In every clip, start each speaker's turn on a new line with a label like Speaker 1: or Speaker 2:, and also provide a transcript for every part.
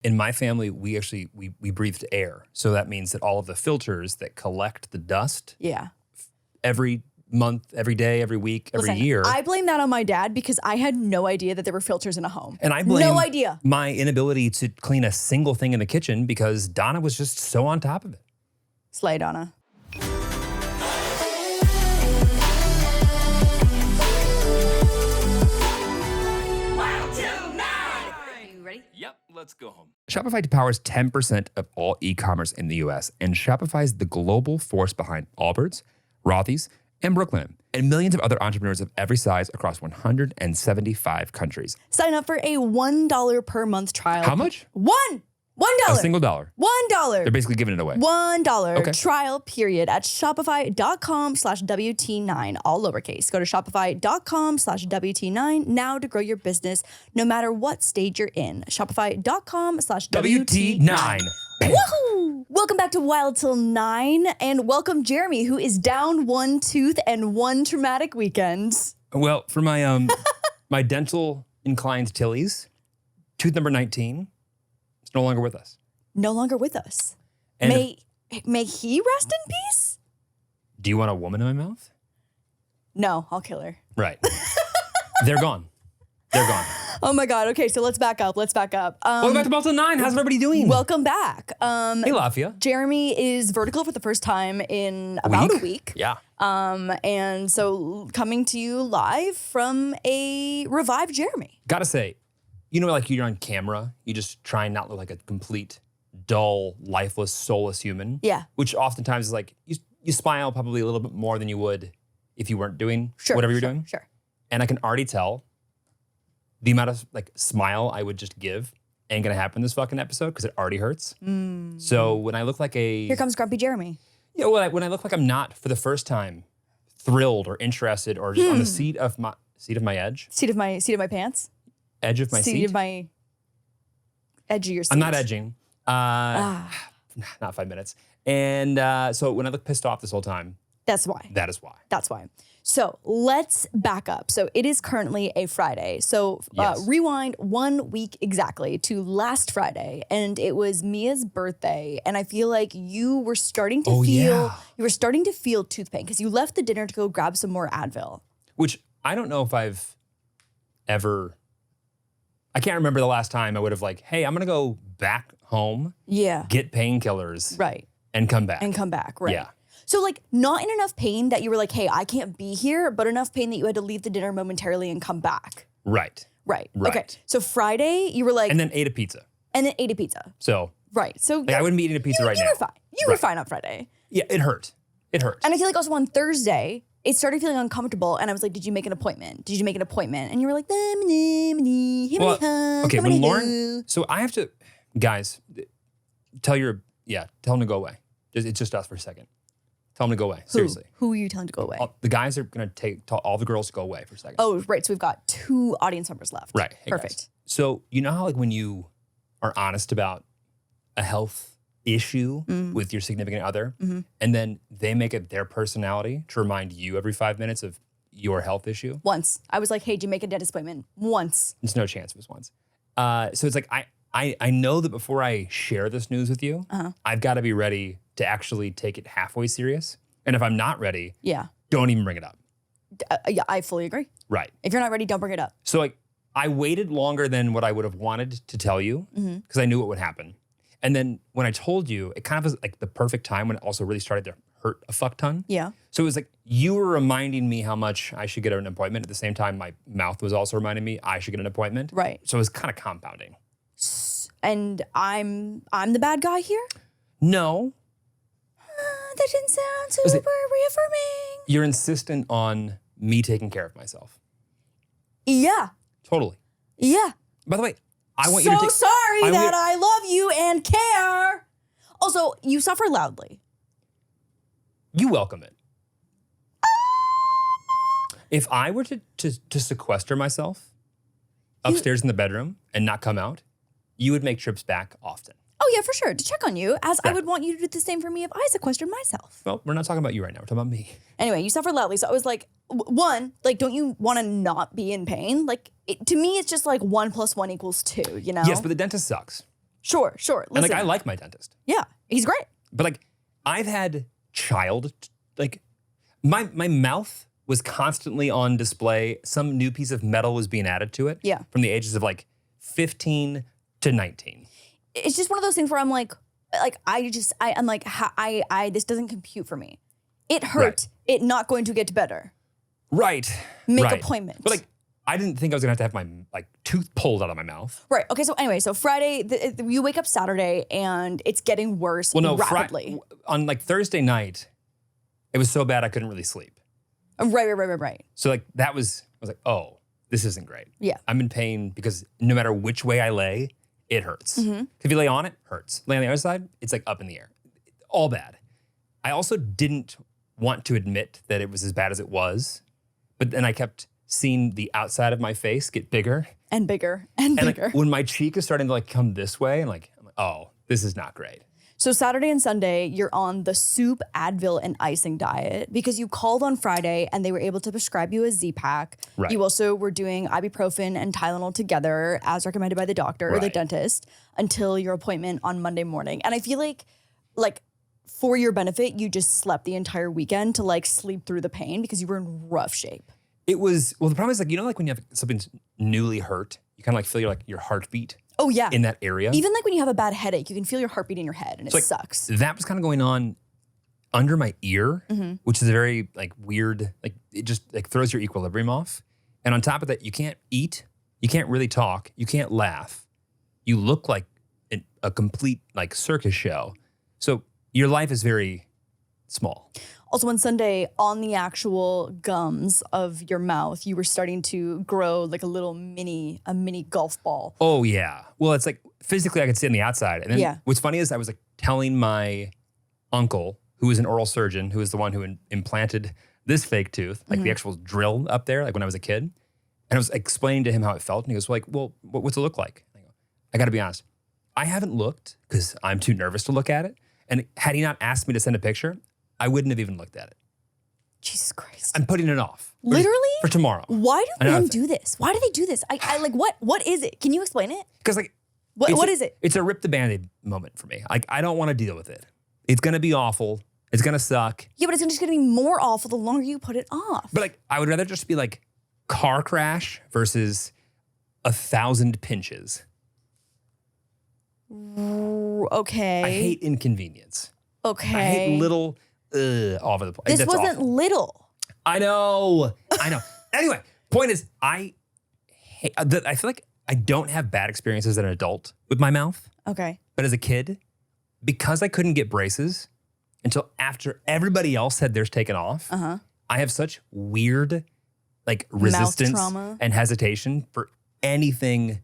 Speaker 1: In my family, we actually we breathed air. So that means that all of the filters that collect the dust every month, every day, every week, every year.
Speaker 2: I blame that on my dad because I had no idea that there were filters in a home.
Speaker 1: And I blame
Speaker 2: no idea.
Speaker 1: my inability to clean a single thing in the kitchen because Donna was just so on top of it.
Speaker 2: Slay, Donna.
Speaker 1: Yep, let's go home. Shopify powers 10% of all e-commerce in the US, and Shopify is the global force behind Allbirds, Rothy's, and Brooklyn, and millions of other entrepreneurs of every size across 175 countries.
Speaker 2: Sign up for a $1 per month trial.
Speaker 1: How much?
Speaker 2: $1.
Speaker 1: A single dollar.
Speaker 2: $1.
Speaker 1: They're basically giving it away.
Speaker 2: $1 trial period at shopify.com/WT9, all lowercase. Go to shopify.com/WT9 now to grow your business no matter what stage you're in. Shopify.com/WT9. Woohoo! Welcome back to Wild Till 9, and welcome Jeremy, who is down one tooth and one traumatic weekend.
Speaker 1: Well, for my my dental inclined Tillies, tooth number 19, it's no longer with us.
Speaker 2: No longer with us.
Speaker 1: And
Speaker 2: May he rest in peace?
Speaker 1: Do you want a woman in my mouth?
Speaker 2: No, I'll kill her.
Speaker 1: Right. They're gone. They're gone.
Speaker 2: Oh my God. Okay, so let's back up.
Speaker 1: Welcome back to Wild Till 9. How's everybody doing?
Speaker 2: Welcome back.
Speaker 1: Hey, Lafia.
Speaker 2: Jeremy is vertical for the first time in about a week.
Speaker 1: Yeah.
Speaker 2: And so coming to you live from a revived Jeremy.
Speaker 1: Gotta say, you know, like you're on camera, you just try and not look like a complete, dull, lifeless, soulless human.
Speaker 2: Yeah.
Speaker 1: Which oftentimes is like, you smile probably a little bit more than you would if you weren't doing whatever you're doing.
Speaker 2: Sure.
Speaker 1: And I can already tell the amount of like smile I would just give ain't gonna happen this fucking episode because it already hurts. So when I look like
Speaker 2: Here comes Grumpy Jeremy.
Speaker 1: Yeah, when I look like I'm not for the first time thrilled or interested or just on the seat of my edge.
Speaker 2: Seat of my pants.
Speaker 1: Edge of my seat.
Speaker 2: Seat of my edge of your seat.
Speaker 1: I'm not edging. Not 5 minutes. And so when I look pissed off this whole time.
Speaker 2: That's why.
Speaker 1: That is why.
Speaker 2: That's why. So let's back up. So it is currently a Friday. So rewind 1 week exactly to last Friday, and it was Mia's birthday. And I feel like you were starting to feel tooth pain because you left the dinner to go grab some more Advil.
Speaker 1: Which I don't know if I've ever. I can't remember the last time I would have like, hey, I'm gonna go back home.
Speaker 2: Yeah.
Speaker 1: Get painkillers.
Speaker 2: Right.
Speaker 1: And come back.
Speaker 2: Right.
Speaker 1: Yeah.
Speaker 2: So like not in enough pain that you were like, hey, I can't be here, but enough pain that you had to leave the dinner momentarily and come back.
Speaker 1: Right.
Speaker 2: Okay. So Friday, you were like.
Speaker 1: And then ate a pizza. So.
Speaker 2: Right. So.
Speaker 1: Like, I wouldn't be eating a pizza right now.
Speaker 2: You were fine. You were fine on Friday.
Speaker 1: Yeah, it hurt. It hurt.
Speaker 2: And I feel like also on Thursday, it started feeling uncomfortable. And I was like, did you make an appointment? And you were like,
Speaker 1: okay, when Lauren. So I have to, guys, tell him to go away. It's just us for a second. Tell them to go away. Seriously.
Speaker 2: Who are you telling to go away?
Speaker 1: The guys are going to tell all the girls to go away for a second.
Speaker 2: Oh, right. So we've got 2 audience members left.
Speaker 1: Right. Hey,
Speaker 2: perfect.
Speaker 1: Guys. So you know how like when you are honest about a health issue with your significant other, and then they make it their personality to remind you every 5 minutes of your health issue?
Speaker 2: Once. I was like, hey, did you make a dentist appointment? Once.
Speaker 1: There's no chance it was once. So it's like, I know that before I share this news with you, I've got to be ready to actually take it halfway serious. And if I'm not ready, don't even bring it up.
Speaker 2: Yeah, I fully agree.
Speaker 1: Right.
Speaker 2: If you're not ready, don't bring it up.
Speaker 1: So like, I waited longer than what I would have wanted to tell you because I knew what would happen. And then when I told you, it kind of was like the perfect time when it also really started to hurt a fuck ton.
Speaker 2: Yeah.
Speaker 1: So it was like you were reminding me how much I should get an appointment. At the same time, my mouth was also reminding me I should get an appointment.
Speaker 2: Right.
Speaker 1: So it was kind of compounding.
Speaker 2: And I'm the bad guy here?
Speaker 1: No.
Speaker 2: That didn't sound super reaffirming.
Speaker 1: You're insistent on me taking care of myself.
Speaker 2: Yeah.
Speaker 1: Totally.
Speaker 2: Yeah.
Speaker 1: By the way, I want you to take...
Speaker 2: So sorry that I love you and care. Also, you suffer loudly.
Speaker 1: You welcome it. If I were to sequester myself upstairs in the bedroom and not come out, you would make trips back often.
Speaker 2: Oh, yeah, for sure. To check on you, as I would want you to do the same for me if I sequestered myself.
Speaker 1: Well, we're not talking about you right now. We're talking about me.
Speaker 2: Anyway, you suffer loudly. So I was like, one, like, don't you want to not be in pain? Like, to me, it's just like 1 + 1 = 2, you know?
Speaker 1: Yes, but the dentist sucks.
Speaker 2: Sure. Listen.
Speaker 1: And like, I like my dentist.
Speaker 2: Yeah, he's great.
Speaker 1: But like, I've had my mouth was constantly on display. Some new piece of metal was being added to it.
Speaker 2: Yeah.
Speaker 1: From the ages of like 15 to 19.
Speaker 2: It's just one of those things where I'm like I'm like, this doesn't compute for me. It hurt. Right. It not going to get better.
Speaker 1: Right.
Speaker 2: Make appointment.
Speaker 1: But like, I didn't think I was gonna have to have my like tooth pulled out of my mouth.
Speaker 2: Right. Okay. So anyway, so Friday, you wake up Saturday and it's getting worse rapidly.
Speaker 1: On like Thursday night, it was so bad I couldn't really sleep.
Speaker 2: Right.
Speaker 1: So like I was like, oh, this isn't great.
Speaker 2: Yeah.
Speaker 1: I'm in pain because no matter which way I lay, it hurts. Mm-hmm. If you lay on it, hurts. Lay on the other side, it's like up in the air. All bad. I also didn't want to admit that it was as bad as it was, but then I kept seeing the outside of my face get bigger.
Speaker 2: And bigger and bigger.
Speaker 1: Like, when my cheek is starting to like come this way, I'm like, oh, this is not great.
Speaker 2: So Saturday and Sunday, you're on the soup, Advil, and icing diet because you called on Friday and they were able to prescribe you a Z-Pak.
Speaker 1: Right.
Speaker 2: You also were doing ibuprofen and Tylenol together as recommended by the doctor or the dentist until your appointment on Monday morning. And I feel like for your benefit, you just slept the entire weekend to like sleep through the pain because you were in rough shape.
Speaker 1: It was, well, the problem is like, you know, like when you have something newly hurt, you kind of like feel your heartbeat.
Speaker 2: Oh, yeah.
Speaker 1: In that area.
Speaker 2: Even like when you have a bad headache, you can feel your heartbeat in your head and it sucks.
Speaker 1: That was kind of going on under my ear, which is a very like weird, like it just like throws your equilibrium off. And on top of that, you can't eat, you can't really talk, you can't laugh. You look like a complete like circus show. So your life is very small.
Speaker 2: Also on Sunday, on the actual gums of your mouth, you were starting to grow like a mini golf ball.
Speaker 1: Oh yeah. Well, it's like physically I could see on the outside. And then what's funny is I was like telling my uncle, who is an oral surgeon, who is the one who implanted this fake tooth, like the actual drill up there, like when I was a kid. And I was explaining to him how it felt. And he goes, well, what's it look like? I go, I gotta be honest. I haven't looked because I'm too nervous to look at it. And had he not asked me to send a picture, I wouldn't have even looked at it.
Speaker 2: Jesus Christ.
Speaker 1: I'm putting it off.
Speaker 2: Literally?
Speaker 1: For tomorrow.
Speaker 2: Why do men do this? Why do they do this? I like, what is it? Can you explain it?
Speaker 1: Because like,
Speaker 2: what is it?
Speaker 1: It's a rip the Band-Aid moment for me. Like, I don't want to deal with it. It's going to be awful. It's going to suck.
Speaker 2: Yeah, but it's just going to be more awful the longer you put it off.
Speaker 1: But like, I would rather just be like car crash versus 1,000 pinches.
Speaker 2: Okay.
Speaker 1: I hate inconvenience.
Speaker 2: Okay.
Speaker 1: I hate little all over the place.
Speaker 2: This wasn't
Speaker 1: awful.
Speaker 2: little.
Speaker 1: I know. Anyway, point is, I feel like I don't have bad experiences as an adult with my mouth.
Speaker 2: Okay.
Speaker 1: But as a kid, because I couldn't get braces until after everybody else had theirs taken off, I have such weird like resistance and hesitation for anything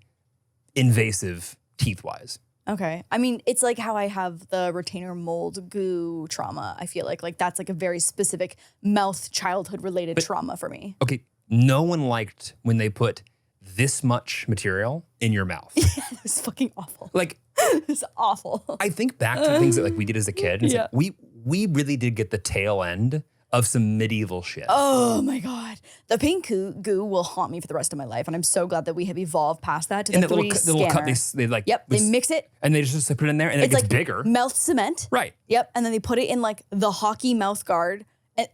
Speaker 1: invasive teeth-wise.
Speaker 2: Okay. I mean, it's like how I have the retainer mold goo trauma. I feel like that's like a very specific mouth childhood related trauma for me.
Speaker 1: Okay. No one liked when they put this much material in your mouth.
Speaker 2: Yeah, it was fucking awful.
Speaker 1: Like,
Speaker 2: it's awful.
Speaker 1: I think back to the things that like we did as a kid. And it's like, we really did get the tail end of some medieval shit.
Speaker 2: Oh my God. The pink goo will haunt me for the rest of my life. And I'm so glad that we have evolved past that to the 3 scanner.
Speaker 1: Little cup, they like.
Speaker 2: Yep, they mix it.
Speaker 1: And they just put it in there and it gets like bigger.
Speaker 2: Mouth cement.
Speaker 1: Right.
Speaker 2: Yep, and then they put it in like the hockey mouth guard. And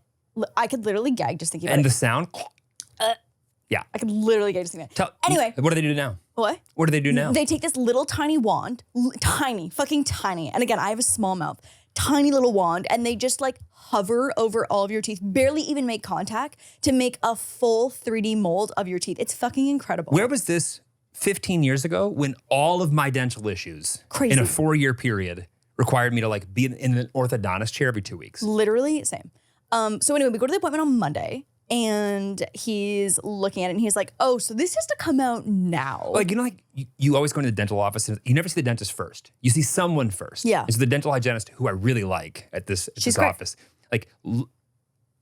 Speaker 2: I could literally gag just thinking about it.
Speaker 1: And the sound. Yeah.
Speaker 2: I could literally gag just thinking about it. Anyway.
Speaker 1: What do they do now?
Speaker 2: What?
Speaker 1: What do they do now?
Speaker 2: They take this little tiny wand, tiny, fucking tiny. And again, I have a small mouth. Tiny little wand, and they just like hover over all of your teeth, barely even make contact to make a full 3D mold of your teeth. It's fucking incredible.
Speaker 1: Where was this 15 years ago when all of my dental issues in a 4-year period required me to like be in an orthodontist chair every 2 weeks?
Speaker 2: Literally same. So anyway, we go to the appointment on Monday. And he's looking at it and he's like, oh, so this has to come out now.
Speaker 1: Like, you know, like you always go into the dental office and you never see the dentist first. You see someone first.
Speaker 2: Yeah.
Speaker 1: And so the dental hygienist, who I really like at this office, like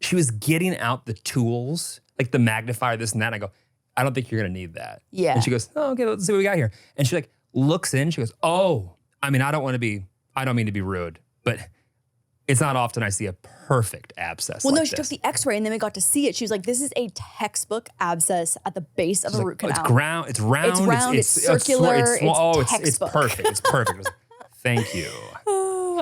Speaker 1: she was getting out the tools, like the magnifier, this and that. And I go, I don't think you're going to need that.
Speaker 2: Yeah.
Speaker 1: And she goes, oh, okay, let's see what we got here. And she like looks in, she goes, oh, I mean, I don't mean to be rude, but It's not often I see a perfect abscess.
Speaker 2: Well,
Speaker 1: like
Speaker 2: no, she
Speaker 1: this.
Speaker 2: took the X-ray and then we got to see it. She was like, "This is a textbook abscess at the base of a root canal.
Speaker 1: It's round. It's round.
Speaker 2: It's circular.
Speaker 1: It's perfect. It's perfect. Thank you.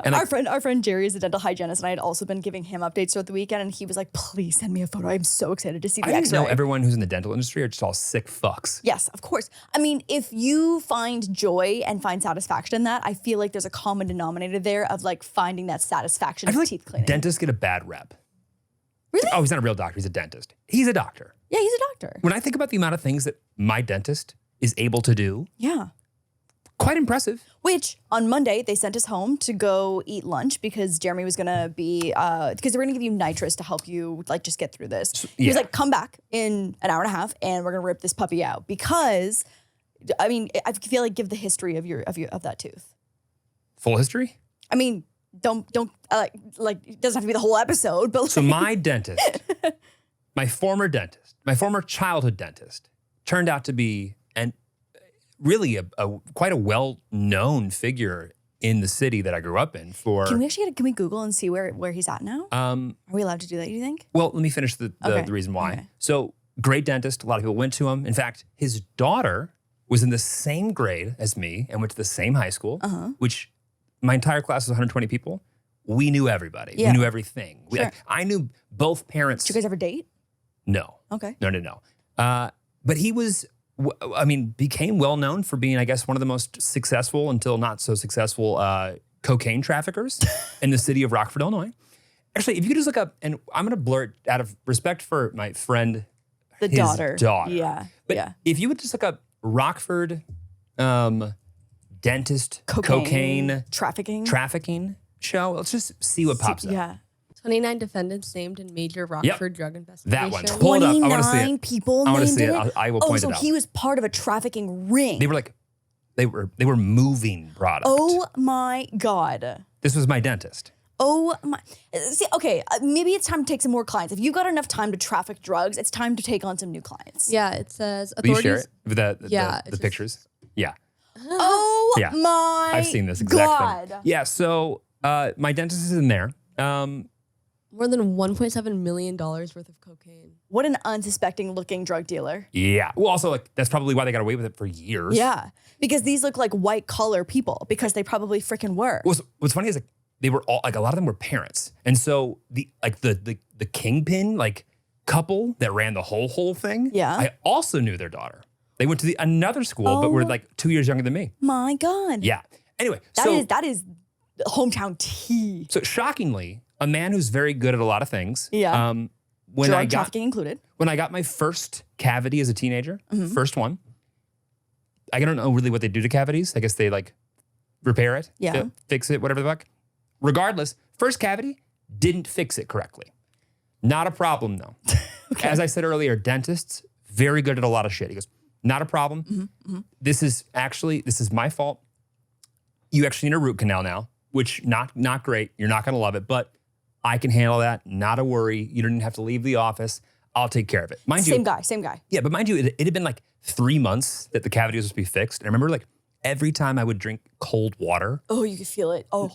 Speaker 2: And our friend Jerry is a dental hygienist, and I had also been giving him updates throughout the weekend, and he was like, "Please send me a photo. I'm so excited to see the
Speaker 1: I
Speaker 2: X-ray."
Speaker 1: know everyone who's in the dental industry are just all sick fucks.
Speaker 2: Yes, of course. I mean, if you find joy and find satisfaction in that, I feel like there's a common denominator there of like finding that satisfaction of teeth cleaning.
Speaker 1: Dentists get a bad rep.
Speaker 2: Really?
Speaker 1: Oh, he's not a real doctor. He's a dentist. He's a doctor.
Speaker 2: Yeah, he's a doctor.
Speaker 1: When I think about the amount of things that my dentist is able to do,
Speaker 2: yeah.
Speaker 1: Quite impressive.
Speaker 2: Which on Monday they sent us home to go eat lunch because Jeremy was gonna be because they were gonna give you nitrous to help you like just get through this. He was like, "Come back in an hour and a half and we're gonna rip this puppy out." Because I mean, I feel like give the history of that tooth.
Speaker 1: Full history?
Speaker 2: I mean, don't like it doesn't have to be the whole episode, but
Speaker 1: so my dentist, my former childhood dentist, turned out to be really quite a well-known figure in the city that I grew up in.
Speaker 2: Can we Google and see where he's at now? Are we allowed to do that, do you think?
Speaker 1: Well, let me finish the reason why. Okay. So great dentist, a lot of people went to him. In fact, his daughter was in the same grade as me and went to the same high school, which my entire class was 120 people. We knew everybody. Yeah. We knew everything.
Speaker 2: Sure.
Speaker 1: I knew both parents.
Speaker 2: Did you guys ever date?
Speaker 1: No.
Speaker 2: Okay.
Speaker 1: No. But he was... became well known for being, I guess, one of the most successful until not so successful cocaine traffickers in the city of Rockford, Illinois. Actually, if you could just look up, and I'm going to blur it out of respect for my friend, his daughter.
Speaker 2: Yeah.
Speaker 1: But if you would just look up Rockford dentist cocaine trafficking show, let's just see what pops up.
Speaker 2: Yeah.
Speaker 3: 29 defendants named in major Rockford drug investigation.
Speaker 1: That one. Hold up. I want to see it.
Speaker 2: 29 people named
Speaker 1: I want to see
Speaker 2: it.
Speaker 1: I will point it out.
Speaker 2: So he was part of a trafficking ring.
Speaker 1: They were moving product.
Speaker 2: Oh my God.
Speaker 1: This was my dentist.
Speaker 2: Oh my. See, okay, maybe it's time to take some more clients. If you've got enough time to traffic drugs, it's time to take on some new clients.
Speaker 3: Yeah, it says
Speaker 1: Will
Speaker 3: authorities.
Speaker 1: you share it? The pictures? Yeah.
Speaker 2: Oh my
Speaker 1: I've seen this exact
Speaker 2: God.
Speaker 1: thing. Yeah, so my dentist is in there.
Speaker 3: More than $1.7 million worth of cocaine.
Speaker 2: What an unsuspecting looking drug dealer.
Speaker 1: Yeah. Well, also, like, that's probably why they got away with it for years.
Speaker 2: Yeah. Because these look like white collar people because they probably freaking were.
Speaker 1: What's funny is like they were all like a lot of them were parents. And so the kingpin like couple that ran the whole thing, I also knew their daughter. They went to another school, but were like 2 years younger than me.
Speaker 2: My God.
Speaker 1: Yeah. Anyway,
Speaker 2: that is hometown tea.
Speaker 1: So shockingly, a man who's very good at a lot of things.
Speaker 2: Yeah.
Speaker 1: Drug
Speaker 2: trafficking included.
Speaker 1: When I got my first cavity as a teenager, first one, I don't know really what they do to cavities. I guess they like repair it, fix it, whatever the fuck. Regardless, first cavity, didn't fix it correctly. Not a problem though. Okay. As I said earlier, dentists, very good at a lot of shit. He goes, not a problem. This is my fault. You actually need a root canal now, which not great. You're not gonna love it, but I can handle that. Not a worry. You don't even have to leave the office. I'll take care of it.
Speaker 2: Same guy.
Speaker 1: Yeah, but mind you, it had been like 3 months that the cavity was supposed to be fixed. And I remember like every time I would drink cold water.
Speaker 2: Oh, you could feel it. Oh,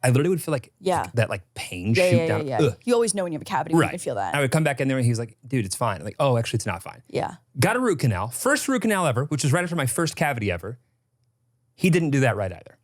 Speaker 1: I literally would feel like that like pain shoot down.
Speaker 2: Yeah. You always know when you have a cavity, you can feel that.
Speaker 1: I would come back in there and he's like, dude, it's fine. I'm like, oh, actually it's not fine.
Speaker 2: Yeah.
Speaker 1: Got a root canal. First root canal ever, which was right after my first cavity ever. He didn't do that right either.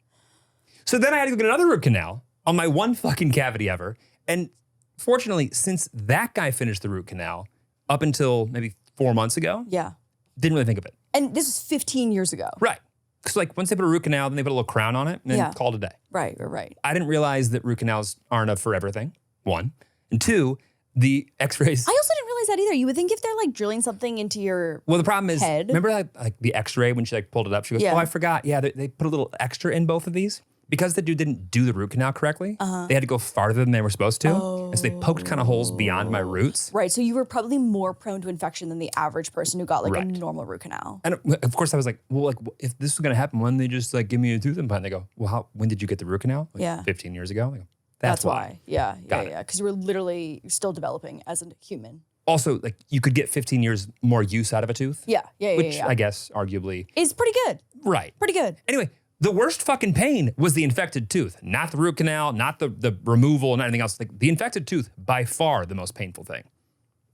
Speaker 1: So then I had to go get another root canal on my one fucking cavity ever. And fortunately, since that guy finished the root canal up until maybe 4 months ago, didn't really think of it.
Speaker 2: And this was 15 years ago.
Speaker 1: Right. Because like once they put a root canal, then they put a little crown on it and then called it a day.
Speaker 2: Right.
Speaker 1: I didn't realize that root canals aren't a forever thing, one. And two, the x-rays.
Speaker 2: I also didn't realize that either. You would think if they're like drilling something into your
Speaker 1: Well, the problem is,
Speaker 2: head.
Speaker 1: remember like the x-ray when she like pulled it up? She goes, oh, I forgot. Yeah, they put a little extra in both of these. Because the dude didn't do the root canal correctly, they had to go farther than they were supposed to. And so they poked kind of holes beyond my roots.
Speaker 2: Right, so you were probably more prone to infection than the average person who got like a normal root canal.
Speaker 1: And of course I was like, well, like if this was gonna happen, why didn't they just like give me a tooth implant? They go, well, when did you get the root canal? Like 15 years ago? Go, That's why.
Speaker 2: Yeah, because you were literally still developing as a human.
Speaker 1: Also, like you could get 15 years more use out of a tooth.
Speaker 2: Yeah.
Speaker 1: Which I guess arguably
Speaker 2: is pretty good.
Speaker 1: Right.
Speaker 2: Pretty good.
Speaker 1: Anyway, The worst fucking pain was the infected tooth, not the root canal, not the removal, not anything else. Like the infected tooth, by far the most painful thing.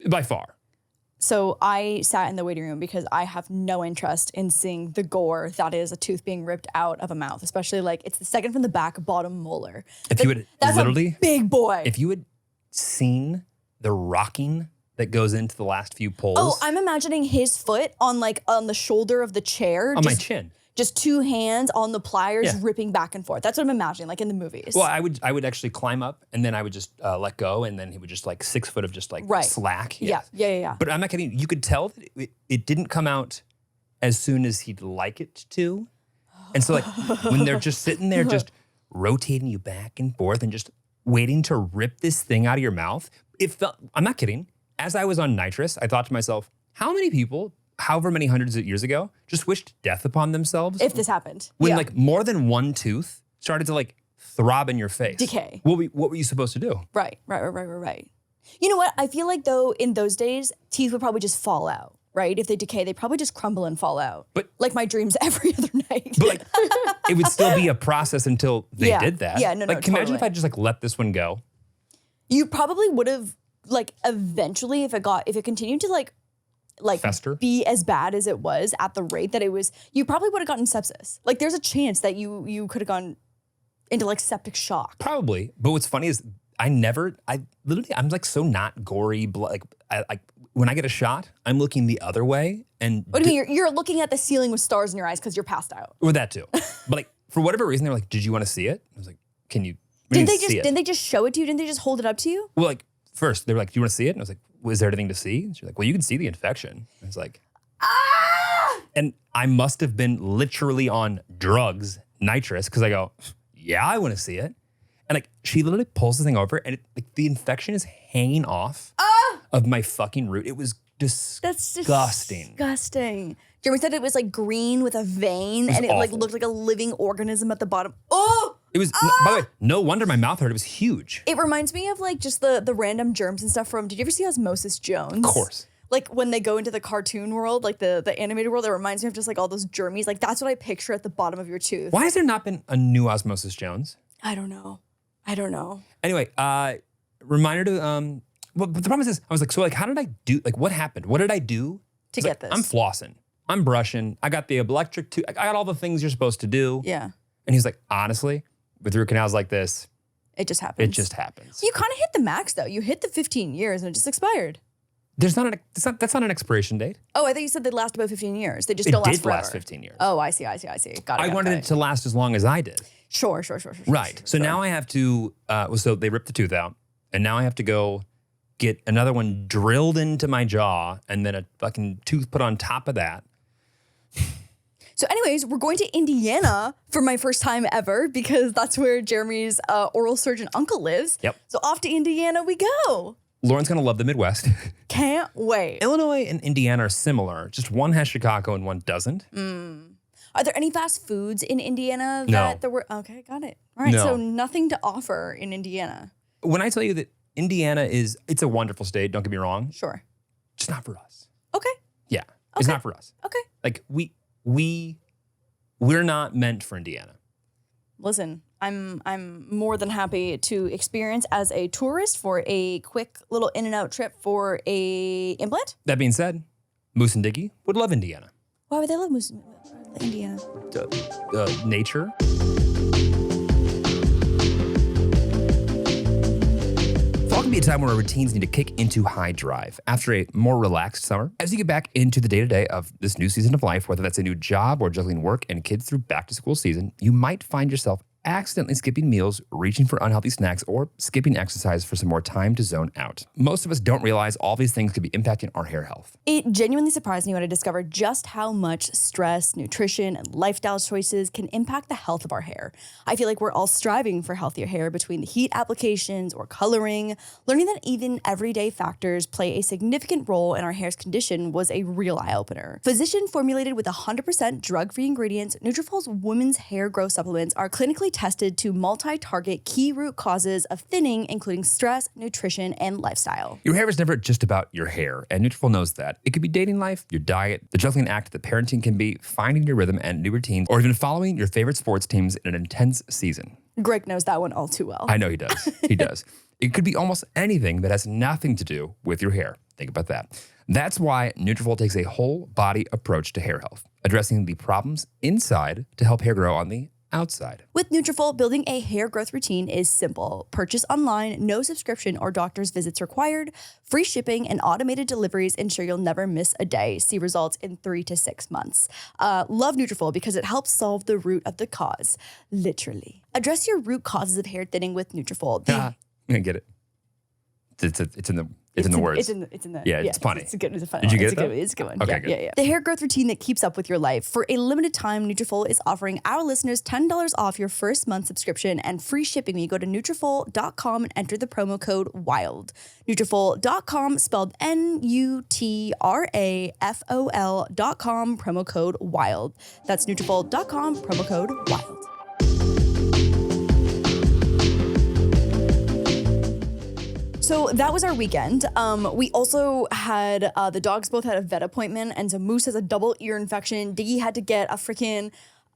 Speaker 1: By far.
Speaker 2: So I sat in the waiting room because I have no interest in seeing the gore that is a tooth being ripped out of a mouth, especially like it's the second from the back bottom molar.
Speaker 1: If you had
Speaker 2: that's
Speaker 1: literally
Speaker 2: a big boy.
Speaker 1: If you had seen the rocking that goes into the last few pulls.
Speaker 2: Oh, I'm imagining his foot on the shoulder of the chair.
Speaker 1: On my chin.
Speaker 2: Just two hands on the pliers ripping back and forth. That's what I'm imagining, like in the movies.
Speaker 1: Well, I would actually climb up and then I would just let go and then he would just like 6 foot of just like slack.
Speaker 2: Yeah.
Speaker 1: But I'm not kidding. You could tell that it didn't come out as soon as he'd like it to. And so like when they're just sitting there just rotating you back and forth and just waiting to rip this thing out of your mouth, it felt, I'm not kidding. As I was on nitrous, I thought to myself, how many people, however many hundreds of years ago, just wished death upon themselves?
Speaker 2: If this happened.
Speaker 1: When like more than one tooth started to like throb in your face.
Speaker 2: Decay.
Speaker 1: What were you supposed to do?
Speaker 2: Right. You know what? I feel like though in those days, teeth would probably just fall out, right? If they decay, they probably just crumble and fall out.
Speaker 1: But
Speaker 2: like my dreams every other night.
Speaker 1: But like it would still be a process until they did that.
Speaker 2: Yeah, no,
Speaker 1: like imagine if I just like let this one go.
Speaker 2: You probably would have like eventually if it continued to like
Speaker 1: fester,
Speaker 2: be as bad as it was at the rate that it was, you probably would have gotten sepsis. Like there's a chance that you could have gone into like septic shock.
Speaker 1: Probably. But what's funny is I'm like so not gory. Like when I get a shot, I'm looking the other way. And
Speaker 2: what do you mean? You're looking at the ceiling with stars in your eyes because you're passed out.
Speaker 1: With that too. But like for whatever reason, they were like, "Did you want to see it?" I was like, "Can you?"
Speaker 2: Didn't they just show it to you? Didn't they just hold it up to you?
Speaker 1: Well, like first they were like, "Do you want to see it?" And I was like, "Was there anything to see?" And she's like, "Well, you can see the infection." I was like, "Ah!" And I must have been literally on drugs, nitrous, because I go, "Yeah, I want to see it." And like she literally pulls the thing over, and like the infection is hanging off of my fucking root. It was disgusting.
Speaker 2: That's disgusting. Jeremy said it was like green with a vein, and it like looked like a living organism at the bottom. Oh!
Speaker 1: It was, by the way, no wonder my mouth hurt. It was huge.
Speaker 2: It reminds me of like just the random germs and stuff from, did you ever see Osmosis Jones?
Speaker 1: Of course.
Speaker 2: Like when they go into the cartoon world, like the animated world, it reminds me of just like all those germies. Like that's what I picture at the bottom of your tooth.
Speaker 1: Why has there not been a new Osmosis Jones?
Speaker 2: I don't know.
Speaker 1: Anyway, reminder to, well, but the problem is, I was like, so like, how did I do, like what happened? What did I do?
Speaker 2: To get this?
Speaker 1: I'm flossing. I'm brushing. I got the electric tooth. I got all the things you're supposed to do.
Speaker 2: Yeah.
Speaker 1: And he's like, honestly, with root canals like this,
Speaker 2: it just happens. You kind of hit the max though. You hit the 15 years and it just expired.
Speaker 1: That's not an expiration date.
Speaker 2: Oh, I thought you said they'd last about 15 years. They just don't last forever.
Speaker 1: It did last 15 years.
Speaker 2: Oh, I see. Got it.
Speaker 1: I wanted it to last as long as I did.
Speaker 2: Sure.
Speaker 1: Right. So now I have to, so they ripped the tooth out and now I have to go get another one drilled into my jaw and then a fucking tooth put on top of that.
Speaker 2: So anyways, we're going to Indiana for my first time ever because that's where Jeremy's oral surgeon uncle lives.
Speaker 1: Yep.
Speaker 2: So off to Indiana we go.
Speaker 1: Lauren's going to love the Midwest.
Speaker 2: Can't wait.
Speaker 1: Illinois and Indiana are similar. Just one has Chicago and one doesn't.
Speaker 2: Are there any fast foods in Indiana
Speaker 1: that
Speaker 2: there were? Okay, got it. All right, so nothing to offer in Indiana.
Speaker 1: When I tell you that Indiana it's a wonderful state, don't get me wrong.
Speaker 2: Sure.
Speaker 1: Just not for us.
Speaker 2: Okay.
Speaker 1: Yeah, it's not for us.
Speaker 2: Okay.
Speaker 1: Like we're not meant for Indiana.
Speaker 2: Listen, I'm more than happy to experience as a tourist for a quick little in and out trip for a implant.
Speaker 1: That being said, Moose and Diggy would love Indiana.
Speaker 2: Why would they love Indiana?
Speaker 1: Nature. Fall can be a time where our routines need to kick into high drive after a more relaxed summer. As you get back into the day-to-day of this new season of life, whether that's a new job or juggling work and kids through back-to-school season, you might find yourself accidentally skipping meals, reaching for unhealthy snacks, or skipping exercise for some more time to zone out. Most of us don't realize all these things could be impacting our hair health.
Speaker 2: It genuinely surprised me when I discovered just how much stress, nutrition, and lifestyle choices can impact the health of our hair. I feel like we're all striving for healthier hair between the heat applications or coloring. Learning that even everyday factors play a significant role in our hair's condition was a real eye-opener. Physician formulated with 100% drug-free ingredients, Nutrafol's women's hair growth supplements are clinically scientifically tested to multi-target key root causes of thinning, including stress, nutrition, and lifestyle.
Speaker 1: Your hair is never just about your hair, and Nutrafol knows that. It could be dating life, your diet, the juggling act that parenting can be, finding your rhythm and new routines, or even following your favorite sports teams in an intense season.
Speaker 2: Greg knows that one all too well.
Speaker 1: I know he does. He does. It could be almost anything that has nothing to do with your hair. Think about that. That's why Nutrafol takes a whole body approach to hair health, addressing the problems inside to help hair grow on the outside.
Speaker 2: With Nutrafol, building a hair growth routine is simple. Purchase online, no subscription or doctor's visits required. Free shipping and automated deliveries ensure you'll never miss a day. See results in 3 to 6 months. Love Nutrafol because it helps solve the root of the cause, literally. Address your root causes of hair thinning with Nutrafol.
Speaker 1: I get it. It's in the words.
Speaker 2: It's in the.
Speaker 1: Yeah, it's funny.
Speaker 2: It's a good. It's a fun.
Speaker 1: Did you
Speaker 2: one.
Speaker 1: get it?
Speaker 2: It's a good one.
Speaker 1: Okay,
Speaker 2: yeah,
Speaker 1: good.
Speaker 2: yeah. The hair growth routine that keeps up with your life. For a limited time, Nutrafol is offering our listeners $10 off your first month subscription and free shipping when you go to Nutrafol.com and enter the promo code WILD. Nutrafol.com, spelled Nutrafol.com, promo code WILD. That's Nutrafol.com, promo code WILD. So that was our weekend. We also had, the dogs both had a vet appointment, and so Moose has a double ear infection. Diggy had to get a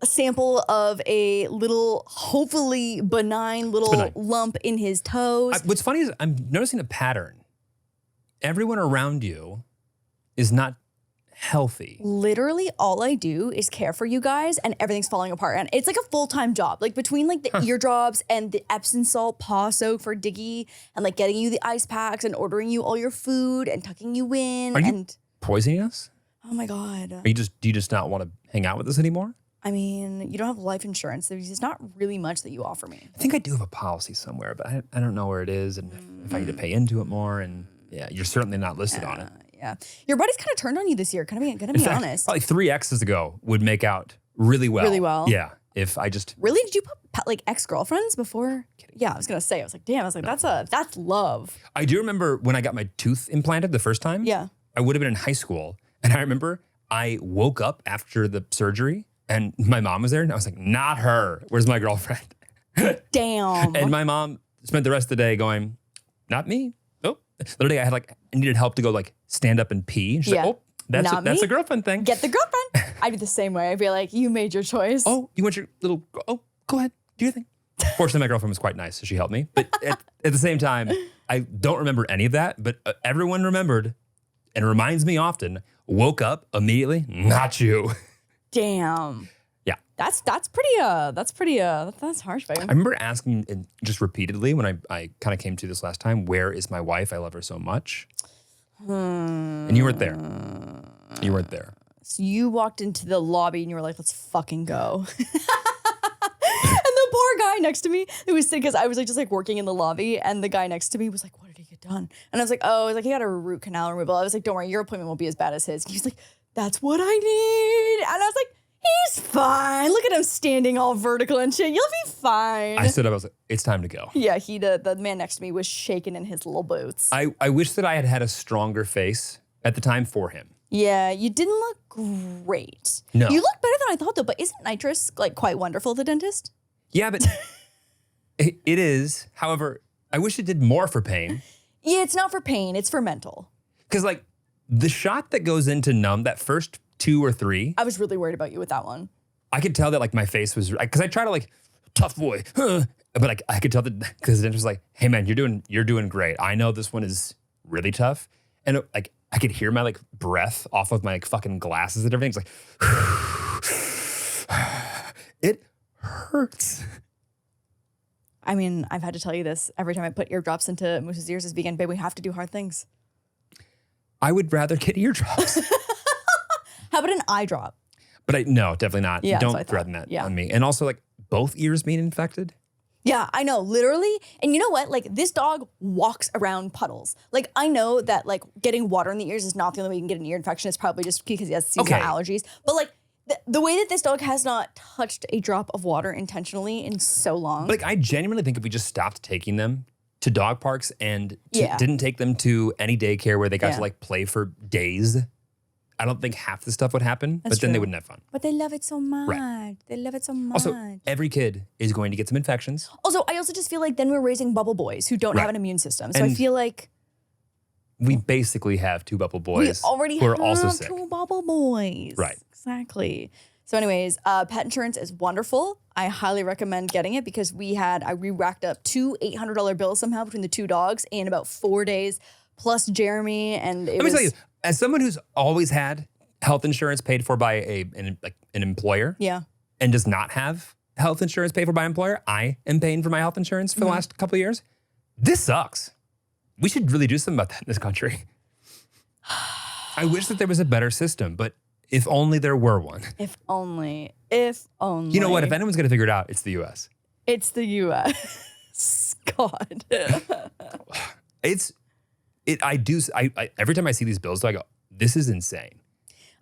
Speaker 2: sample of a little, hopefully benign little lump in his toes.
Speaker 1: What's funny is I'm noticing a pattern. Everyone around you is not healthy.
Speaker 2: Literally all I do is care for you guys and everything's falling apart. And it's like a full-time job. Like between like the ear drops and the Epsom salt paw soak for Diggy and like getting you the ice packs and ordering you all your food and tucking you in.
Speaker 1: Are you poisoning us?
Speaker 2: Oh my God.
Speaker 1: Do you just not want to hang out with us anymore?
Speaker 2: I mean, you don't have life insurance. There's not really much that you offer me.
Speaker 1: I think I do have a policy somewhere, but I don't know where it is and if I need to pay into it more. And yeah, you're certainly not listed on it.
Speaker 2: Yeah. Your body's kind of turned on you this year, gonna be honest.
Speaker 1: Probably 3 X's ago would make out really well.
Speaker 2: Really well?
Speaker 1: Yeah. If I just...
Speaker 2: Really? Did you put like ex-girlfriends before? Yeah, I was gonna say, I was like, damn, I was like, that's love.
Speaker 1: I do remember when I got my tooth implanted the first time.
Speaker 2: Yeah.
Speaker 1: I would have been in high school. And I remember I woke up after the surgery and my mom was there and I was like, not her. Where's my girlfriend?
Speaker 2: Damn.
Speaker 1: And my mom spent the rest of the day going, not me. Oh, the other day I needed help to go stand up and pee. And she's like, oh, that's a girlfriend thing.
Speaker 2: Get the girlfriend. I'd be the same way. I'd be like, you made your choice.
Speaker 1: Oh, you want your little, go ahead, do your thing. Fortunately, my girlfriend was quite nice, so she helped me. But at the same time, I don't remember any of that, but everyone remembered and reminds me often, woke up immediately, not you.
Speaker 2: Damn.
Speaker 1: Yeah.
Speaker 2: That's harsh, babe.
Speaker 1: I remember asking just repeatedly when I kind of came to this last time, where is my wife? I love her so much. And you weren't there. You weren't there.
Speaker 2: So you walked into the lobby and you were like, let's fucking go. And the poor guy next to me who was sitting, because I was just working in the lobby, and the guy next to me was like, what did he get done? And I was like, oh, he got a root canal removal. I was like, don't worry, your appointment won't be as bad as his. And he was like, that's what I need. And I was like, he's fine. Look at him standing all vertical and shit. You'll be fine.
Speaker 1: I stood up. I was like, it's time to go.
Speaker 2: Yeah, the man next to me was shaking in his little boots.
Speaker 1: I wish that I had a stronger face at the time for him.
Speaker 2: Yeah, you didn't look great.
Speaker 1: No.
Speaker 2: You look better than I thought, though. But isn't nitrous quite wonderful at the dentist?
Speaker 1: Yeah, but it is. However, I wish it did more for pain.
Speaker 2: Yeah, it's not for pain. It's for mental.
Speaker 1: Because the shot that goes in to numb, that first 2 or 3.
Speaker 2: I was really worried about you with that one.
Speaker 1: I could tell that my face was, because I try to tough boy, but I could tell that because the dentist was like, hey man, you're doing great. I know this one is really tough. And I could hear my breath off of my fucking glasses and everything. It's it hurts.
Speaker 2: I mean, I've had to tell you this every time I put eardrops into Moose's ears this weekend. Babe, we have to do hard things.
Speaker 1: I would rather get eardrops.
Speaker 2: How about an eye drop?
Speaker 1: But no, definitely not.
Speaker 2: Yeah,
Speaker 1: don't threaten that on me. And also both ears being infected.
Speaker 2: Yeah, I know, literally. And you know what? This dog walks around puddles. I know that getting water in the ears is not the only way you can get an ear infection. It's probably just because he has seasonal allergies. But the way that this dog has not touched a drop of water intentionally in so long.
Speaker 1: But I genuinely think if we just stopped taking them to dog parks and didn't take them to any daycare where they got to play for days, I don't think half the stuff would happen,
Speaker 2: That's
Speaker 1: but then they
Speaker 2: true.
Speaker 1: wouldn't have fun.
Speaker 2: But they love it so much.
Speaker 1: Right.
Speaker 2: They love it so much.
Speaker 1: Also, every kid is going to get some infections.
Speaker 2: Also, I also just feel like then we're raising bubble boys who don't have an immune system. So I
Speaker 1: And
Speaker 2: feel like
Speaker 1: we basically have 2 bubble boys
Speaker 2: we already
Speaker 1: who are
Speaker 2: have
Speaker 1: also sick.
Speaker 2: 2 bubble boys.
Speaker 1: Right.
Speaker 2: Exactly. So anyways, pet insurance is wonderful. I highly recommend getting it because we racked up 2 $800 bills somehow between the 2 dogs in about 4 days, plus Jeremy. And
Speaker 1: Let me tell you, as someone who's always had health insurance paid for by an employer and does not have health insurance paid for by an employer, I am paying for my health insurance for the last couple of years. This sucks. We should really do something about that in this country. I wish that there was a better system, but if only there were one.
Speaker 2: If only. If only.
Speaker 1: You know what? If anyone's going to figure it out, it's the U.S.
Speaker 2: It's the U.S. God.
Speaker 1: Every time I see these bills, I go, this is insane.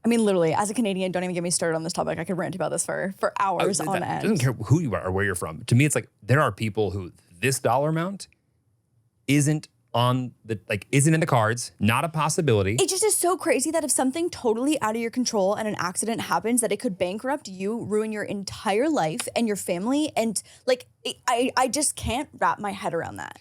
Speaker 2: I mean, literally, as a Canadian, don't even get me started on this topic. I could rant about this for hours on end.
Speaker 1: It doesn't care who you are or where you're from. To me, it's like there are people who this dollar amount isn't in the cards, not a possibility.
Speaker 2: It just is so crazy that if something totally out of your control and an accident happens, that it could bankrupt you, ruin your entire life and your family. And like, I just can't wrap my head around that.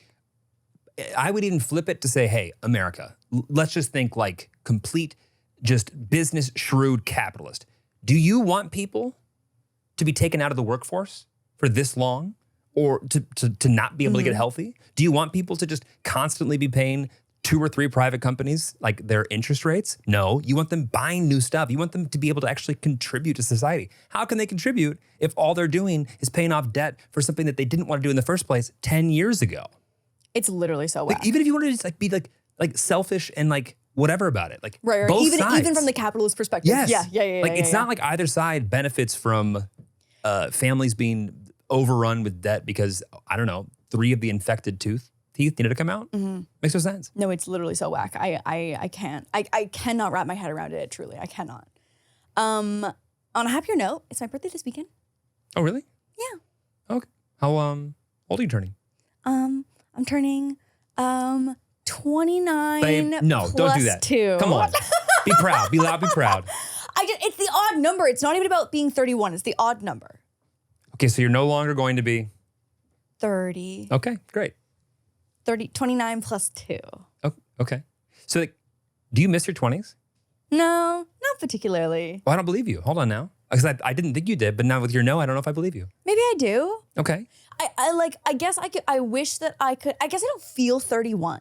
Speaker 1: I would even flip it to say, hey, America, let's just think like complete, just business shrewd capitalist. Do you want people to be taken out of the workforce for this long? Or to not be able to get healthy? Do you want people to just constantly be paying 2 or 3 private companies like their interest rates? No, you want them buying new stuff. You want them to be able to actually contribute to society. How can they contribute if all they're doing is paying off debt for something that they didn't want to do in the first place 10 years ago?
Speaker 2: It's literally so whack.
Speaker 1: Like, even if you wanted to just like be like selfish and like whatever about it, like
Speaker 2: right.
Speaker 1: both
Speaker 2: even
Speaker 1: sides.
Speaker 2: Even from the capitalist perspective.
Speaker 1: Yes.
Speaker 2: Yeah.
Speaker 1: Like it's not like either side benefits from families being overrun with debt because, I don't know, 3 of the infected teeth needed to come out. Makes no sense.
Speaker 2: No, it's literally so whack. I can't. I cannot wrap my head around it, truly. I cannot. On a happier note, it's my birthday this weekend.
Speaker 1: Oh, really?
Speaker 2: Yeah.
Speaker 1: Okay. How old are you turning?
Speaker 2: I'm turning 29
Speaker 1: Babe, no, don't do that.
Speaker 2: 2.
Speaker 1: Come on. Be proud. Be loud, be proud.
Speaker 2: It's the odd number. It's not even about being 31. It's the odd number.
Speaker 1: Okay, so you're no longer going to be
Speaker 2: 30.
Speaker 1: Okay, great.
Speaker 2: 29 plus 2.
Speaker 1: Oh, okay. So like, do you miss your 20s?
Speaker 2: No, not particularly.
Speaker 1: Well, I don't believe you. Hold on now. Because I didn't think you did, but now with your no, I don't know if I believe you.
Speaker 2: Maybe I do.
Speaker 1: Okay.
Speaker 2: I guess I could. I wish that I could. I guess I don't feel 31.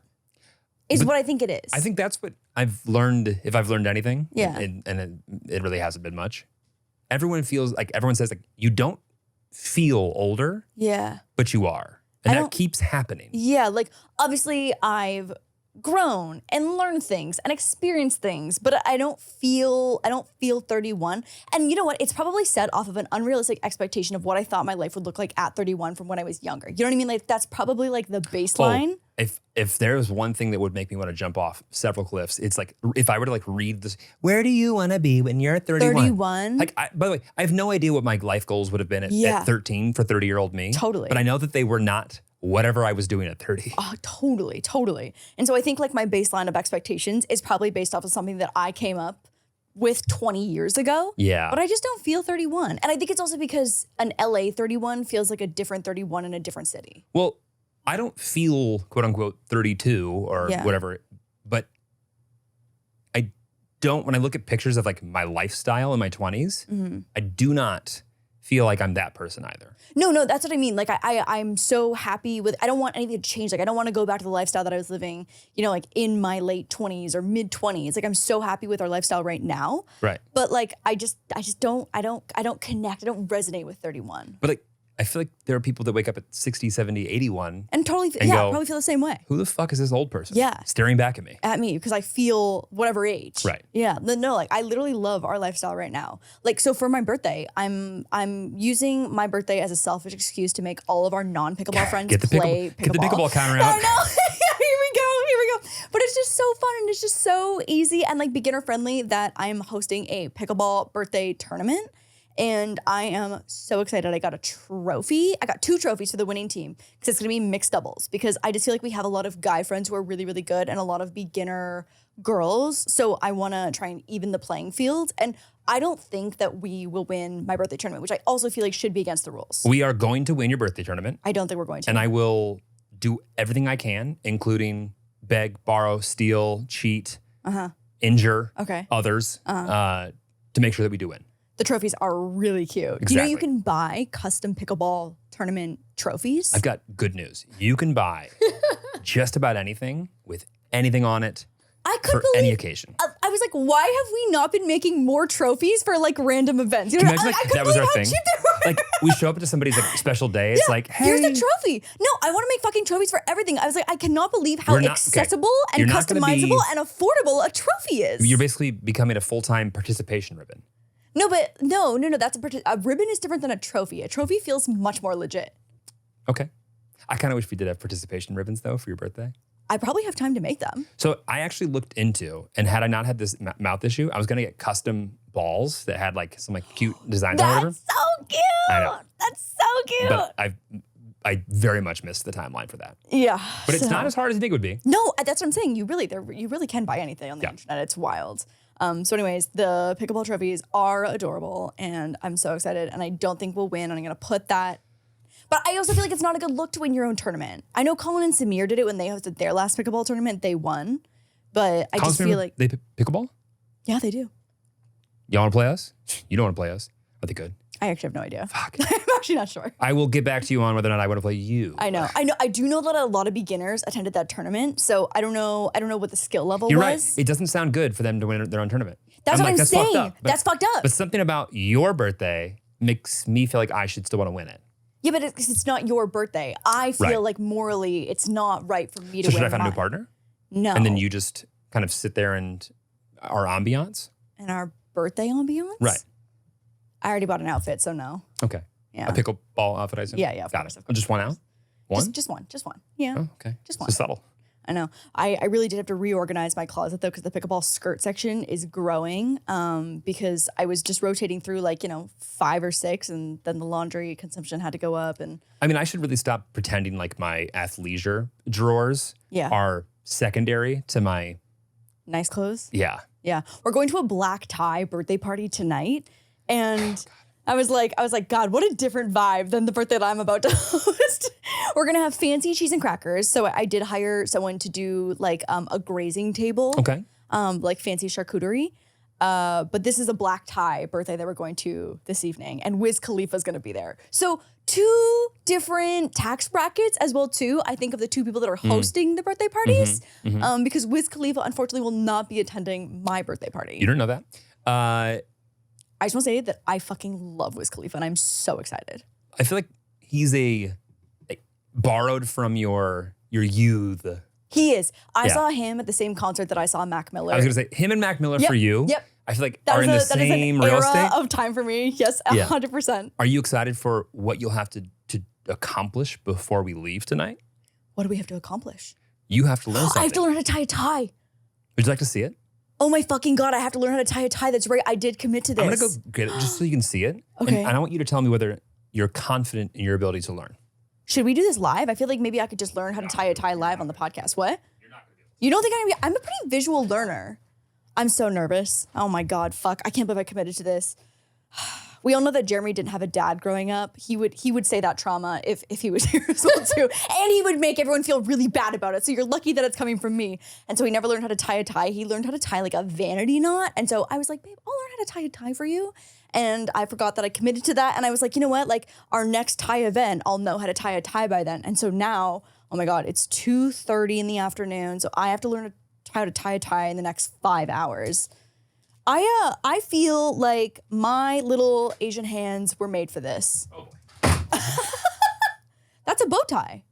Speaker 2: Is what I think it is.
Speaker 1: I think that's what I've learned, if I've learned anything.
Speaker 2: Yeah.
Speaker 1: And it really hasn't been much. Everyone says like, you don't feel older.
Speaker 2: Yeah.
Speaker 1: But you are. And that keeps happening.
Speaker 2: Yeah. Like, obviously, I've grown and learned things and experienced things, but I don't feel 31. And you know what? It's probably set off of an unrealistic expectation of what I thought my life would look like at 31 from when I was younger. You know what I mean? Like, that's probably like the baseline.
Speaker 1: Oh, if there was one thing that would make me want to jump off several cliffs, it's like if I were to like read this, where do you want to be when you're 31?
Speaker 2: 31.
Speaker 1: Like, by the way, I have no idea what my life goals would have been at 13 for 30-year-old me.
Speaker 2: Totally.
Speaker 1: But I know that they were not whatever I was doing at 30.
Speaker 2: Oh, totally. And so I think like my baseline of expectations is probably based off of something that I came up with 20 years ago.
Speaker 1: Yeah.
Speaker 2: But I just don't feel 31. And I think it's also because an LA 31 feels like a different 31 in a different city.
Speaker 1: Well, I don't feel quote unquote 32 or whatever, but I don't, when I look at pictures of like my lifestyle in my 20s, I do not feel like I'm that person either.
Speaker 2: No, that's what I mean. Like I'm so happy with, I don't want anything to change. Like I don't want to go back to the lifestyle that I was living, you know, like in my late 20s or mid 20s. Like I'm so happy with our lifestyle right now.
Speaker 1: Right.
Speaker 2: But like, I don't connect. I don't resonate with 31.
Speaker 1: But like, I feel like there are people that wake up at 60, 70, 81.
Speaker 2: And totally,
Speaker 1: and go,
Speaker 2: probably feel the same way.
Speaker 1: Who the fuck is this old person?
Speaker 2: Yeah.
Speaker 1: Staring back at me.
Speaker 2: At me, because I feel whatever age.
Speaker 1: Right.
Speaker 2: Yeah. No, like I literally love our lifestyle right now. Like, so for my birthday, I'm using my birthday as a selfish excuse to make all of our non-pickleball friends play pickleball.
Speaker 1: Get the pickleball counter out.
Speaker 2: I know. Here we go. But it's just so fun and it's just so easy and like beginner friendly that I'm hosting a pickleball birthday tournament. And I am so excited. I got a trophy. I got 2 trophies for the winning team because it's going to be mixed doubles because I just feel like we have a lot of guy friends who are really, really good and a lot of beginner girls. So I want to try and even the playing field. And I don't think that we will win my birthday tournament, which I also feel like should be against the rules.
Speaker 1: We are going to win your birthday tournament.
Speaker 2: I don't think we're going to.
Speaker 1: And I will do everything I can, including beg, borrow, steal, cheat, injure others to make sure that we do win.
Speaker 2: The trophies are really cute.
Speaker 1: Exactly.
Speaker 2: You know you can buy custom pickleball tournament trophies?
Speaker 1: I've got good news. You can buy just about anything with anything on it for any occasion.
Speaker 2: I was like, why have we not been making more trophies for like random events? You know,
Speaker 1: imagine that was our thing. Like we show up to somebody's like special day. It's like, hey,
Speaker 2: here's a trophy. No, I want to make fucking trophies for everything. I was like, I cannot believe how accessible and customizable and affordable a trophy is.
Speaker 1: You're basically becoming a full-time participation ribbon.
Speaker 2: No, but no. That's a ribbon is different than a trophy. A trophy feels much more legit.
Speaker 1: Okay. I kind of wish we did have participation ribbons though for your birthday.
Speaker 2: I probably have time to make them.
Speaker 1: So I actually looked into, and had I not had this mouth issue, I was gonna get custom balls that had like some like cute designs or whatever.
Speaker 2: That's so cute.
Speaker 1: I know.
Speaker 2: That's so cute.
Speaker 1: But I very much missed the timeline for that.
Speaker 2: Yeah.
Speaker 1: But it's not as hard as you think it would be.
Speaker 2: No, that's what I'm saying. You really can buy anything on the internet. It's wild. So anyways, the pickleball trophies are adorable and I'm so excited and I don't think we'll win and I'm going to put that. But I also feel like it's not a good look to win your own tournament. I know Colin and Samir did it when they hosted their last pickleball tournament. They won. But I just feel like...
Speaker 1: They pickleball?
Speaker 2: Yeah, they do.
Speaker 1: Y'all want to play us? You don't want to play us. Are they good?
Speaker 2: I actually have no idea.
Speaker 1: Fuck.
Speaker 2: I'm actually not sure.
Speaker 1: I will get back to you on whether or not I want to play you.
Speaker 2: I know. I do know that a lot of beginners attended that tournament. So I don't know what the skill level
Speaker 1: You're
Speaker 2: was.
Speaker 1: right. It doesn't sound good for them to win their own tournament.
Speaker 2: That's what I'm saying.
Speaker 1: Fucked up.
Speaker 2: That's fucked up.
Speaker 1: But something about your birthday makes me feel like I should still want to win it.
Speaker 2: Yeah, but it's not your birthday. I feel like morally it's not right for me to win.
Speaker 1: So should I find a new partner?
Speaker 2: No.
Speaker 1: And then you just kind of sit there and our ambiance?
Speaker 2: And our birthday ambiance?
Speaker 1: Right.
Speaker 2: I already bought an outfit, so no.
Speaker 1: Okay.
Speaker 2: Yeah.
Speaker 1: A pickleball outfit, I assume?
Speaker 2: Yeah, of
Speaker 1: Got
Speaker 2: course,
Speaker 1: it.
Speaker 2: of course.
Speaker 1: Just one out? One?
Speaker 2: Just one. Yeah.
Speaker 1: Oh, okay.
Speaker 2: Just one.
Speaker 1: So subtle.
Speaker 2: I know. I really did have to reorganize my closet though because the pickleball skirt section is growing because I was just rotating through 5 or 6 and then the laundry consumption had to go up. And
Speaker 1: I mean, I should really stop pretending like my athleisure drawers are secondary to my...
Speaker 2: Nice clothes?
Speaker 1: Yeah.
Speaker 2: Yeah. We're going to a black tie birthday party tonight and... I was like, God, what a different vibe than the birthday that I'm about to host. We're gonna have fancy cheese and crackers. So I did hire someone to do a grazing table.
Speaker 1: Okay.
Speaker 2: Like fancy charcuterie. But this is a black tie birthday that we're going to this evening. And Wiz Khalifa's gonna be there. So 2 different tax brackets as well too. I think of the 2 people that are hosting the birthday parties. Because Wiz Khalifa unfortunately will not be attending my birthday party.
Speaker 1: You don't know that?
Speaker 2: I just want to say that I fucking love Wiz Khalifa and I'm so excited.
Speaker 1: I feel like he's borrowed from your youth.
Speaker 2: He is. I saw him at the same concert that I saw Mac Miller.
Speaker 1: I was going to say, him and Mac Miller for you.
Speaker 2: Yep.
Speaker 1: I feel like are in the same real estate.
Speaker 2: That is an era of time for me. Yes, 100%.
Speaker 1: Are you excited for what you'll have to accomplish before we leave tonight?
Speaker 2: What do we have to accomplish?
Speaker 1: You have to learn something.
Speaker 2: I have to learn how to tie a tie.
Speaker 1: Would you like to see it?
Speaker 2: Oh my fucking God, I have to learn how to tie a tie. That's right. I did commit to this.
Speaker 1: I'm going to go get it just so you can see it.
Speaker 2: Okay.
Speaker 1: And I want you to tell me whether you're confident in your ability to learn.
Speaker 2: Should we do this live? I feel like maybe I could just learn how to tie a tie live on the podcast. What? You're not going to be able to. You don't think I'm going to be? I'm a pretty visual learner. I'm so nervous. Oh my God, fuck. I can't believe I committed to this. We all know that Jeremy didn't have a dad growing up. He would say that trauma if he was here as well too. And he would make everyone feel really bad about it. So you're lucky that it's coming from me. And so he never learned how to tie a tie. He learned how to tie like a vanity knot. And so I was like, babe, I'll learn how to tie a tie for you. And I forgot that I committed to that. And I was like, you know what? Like our next tie event, I'll know how to tie a tie by then. And so now, oh my God, it's 2:30 in the afternoon. So I have to learn how to tie a tie in the next 5 hours. I feel like my little Asian hands were made for this.
Speaker 1: Oh boy.
Speaker 2: That's a bow tie.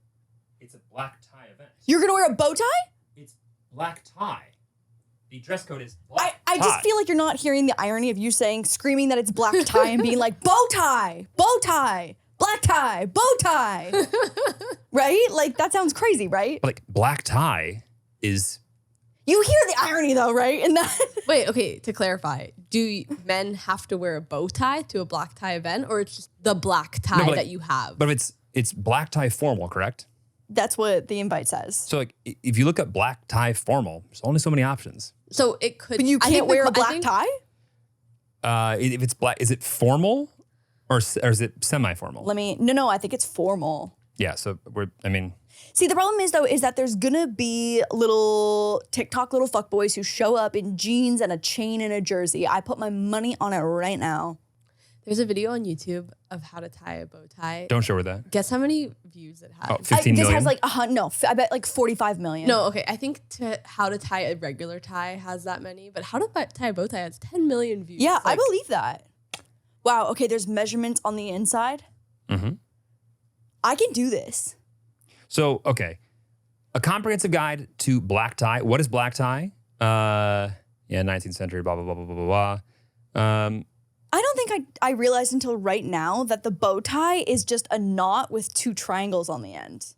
Speaker 1: It's a black tie event.
Speaker 2: You're gonna wear a bow tie?
Speaker 1: It's black tie. The dress code is black
Speaker 2: I just feel like you're not hearing the irony of you screaming that it's black tie and being like, bow tie, black tie, bow tie. Right? Like that sounds crazy, right?
Speaker 1: Like black tie is...
Speaker 2: You hear the irony though, right? In that.
Speaker 3: Wait, okay, to clarify, do men have to wear a bow tie to a black tie event, or it's just the black tie that you have?
Speaker 1: But it's black tie formal, correct?
Speaker 2: That's what the invite says.
Speaker 1: So like if you look at black tie formal, there's only so many options.
Speaker 3: So it could.
Speaker 2: But you can't wear a black tie?
Speaker 1: If it's black, is it formal or is it semi-formal?
Speaker 2: No, I think it's formal.
Speaker 1: Yeah, so
Speaker 2: See, the problem is, though, is that there's gonna be little TikTok little fuckboys who show up in jeans and a chain and a jersey. I put my money on it right now.
Speaker 3: There's a video on YouTube of how to tie a bow tie.
Speaker 1: Don't show her that.
Speaker 3: Guess how many views it has?
Speaker 1: Oh, 15 million?
Speaker 2: This has like I bet like 45 million.
Speaker 3: No, okay. I think how to tie a regular tie has that many, but how to tie a bow tie has 10 million views.
Speaker 2: Yeah, I believe that. Wow, okay, there's measurements on the inside.
Speaker 1: Mm-hmm.
Speaker 2: I can do this.
Speaker 1: So, okay. A comprehensive guide to black tie. What is black tie? 19th century, blah, blah, blah, blah, blah, blah.
Speaker 2: I don't think I realized until right now that the bow tie is just a knot with 2 triangles on the end.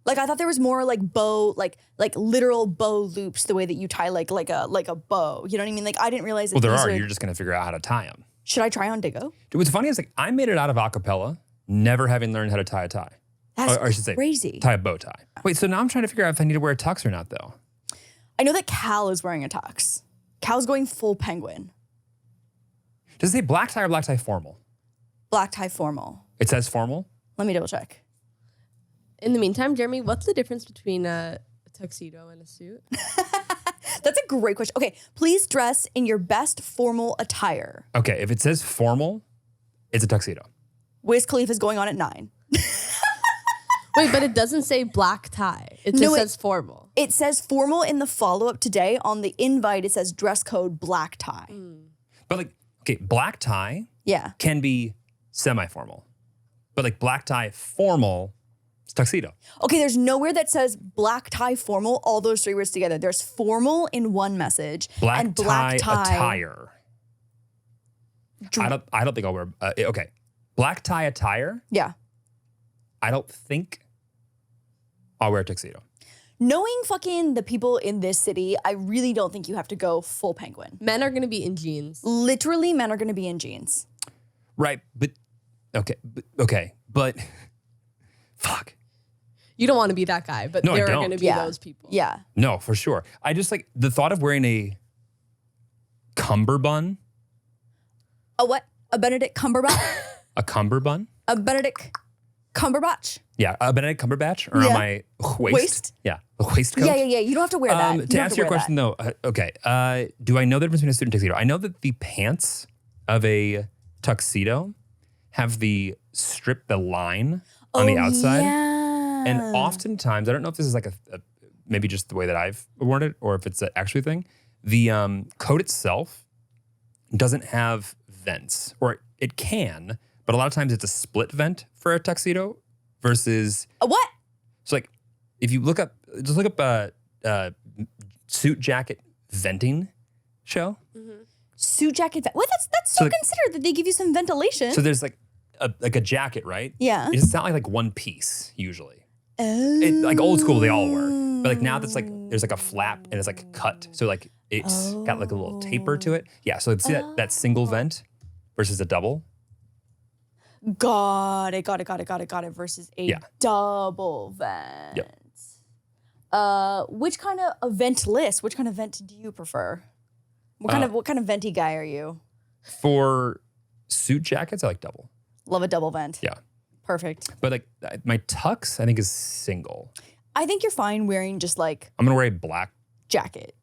Speaker 2: Like I thought there was more like bow, like literal bow loops, the way that you tie like a bow. You know what I mean? Like I didn't realize that.
Speaker 1: Well, there are. You're just gonna figure out how to tie them.
Speaker 2: Should I try on Diggo?
Speaker 1: Dude, what's funny is like I made it out of acapella, never having learned how to tie a tie.
Speaker 2: That's
Speaker 1: or I should say,
Speaker 2: crazy.
Speaker 1: Tie a bow tie. Wait, so now I'm trying to figure out if I need to wear a tux or not, though.
Speaker 2: I know that Cal is wearing a tux. Cal's going full penguin.
Speaker 1: Does it say black tie or black tie formal?
Speaker 2: Black tie formal.
Speaker 1: It says formal?
Speaker 2: Let me double check.
Speaker 3: In the meantime, Jeremy, what's the difference between a tuxedo and a suit?
Speaker 2: That's a great question. Okay, please dress in your best formal attire.
Speaker 1: Okay, if it says formal, it's a tuxedo.
Speaker 2: Wiz Khalifa's going on at 9.
Speaker 3: Wait, but it doesn't say black tie. It just says formal.
Speaker 2: It says formal in the follow-up today. On the invite, it says dress code black tie.
Speaker 1: But like, okay, black tie can be semi-formal. But like black tie formal, it's tuxedo. Okay,
Speaker 2: there's nowhere that says black tie formal, all those 3 words together. There's formal in one message and black tie
Speaker 1: attire. I don't think I'll wear, okay. Black tie attire.
Speaker 2: Yeah.
Speaker 1: I don't think I'll wear a tuxedo.
Speaker 2: Knowing fucking the people in this city, I really don't think you have to go full penguin.
Speaker 3: Men are going to be in jeans.
Speaker 2: Literally, men are going to be in jeans.
Speaker 1: Right, but fuck.
Speaker 3: You don't want to be that guy, but there are going to be those people.
Speaker 2: Yeah.
Speaker 1: No, for sure. I just like the thought of wearing a cummerbund.
Speaker 2: A what? A Benedict Cumberbatch?
Speaker 1: A cummerbund?
Speaker 2: A Benedict Cumberbatch?
Speaker 1: Yeah, a Benedict Cumberbatch around my waist. Yeah, a waistcoat.
Speaker 2: Yeah. You don't have to wear that.
Speaker 1: To answer your question though, do I know the difference between a suit and tuxedo? I know that the pants of a tuxedo have the line on the outside.
Speaker 2: Yeah.
Speaker 1: And oftentimes, I don't know if this is like a maybe just the way that I've worn it or if it's an actual thing, the coat itself doesn't have vents, or it can, but a lot of times it's a split vent for a tuxedo versus
Speaker 2: a what?
Speaker 1: So like if you look up, just look up suit jacket venting show.
Speaker 2: Mm-hmm. Suit jacket vent. What? That's so considerate that they give you some ventilation.
Speaker 1: So there's like a jacket, right?
Speaker 2: Yeah.
Speaker 1: It's not like one piece usually.
Speaker 2: Oh.
Speaker 1: Like old school, they all were. But like now that's like, there's like a flap and it's like cut. So like it's got like a little taper to it. Yeah, so see that single vent versus a double.
Speaker 2: Got it. Versus a double vent.
Speaker 1: Yep.
Speaker 2: Which kind of a ventless? Which kind of vent do you prefer? What kind of venti guy are you?
Speaker 1: For suit jackets, I like double.
Speaker 2: Love a double vent.
Speaker 1: Yeah.
Speaker 2: Perfect.
Speaker 1: But like my tux, I think is single.
Speaker 2: I think you're fine wearing just like
Speaker 1: I'm gonna wear a black
Speaker 2: jacket.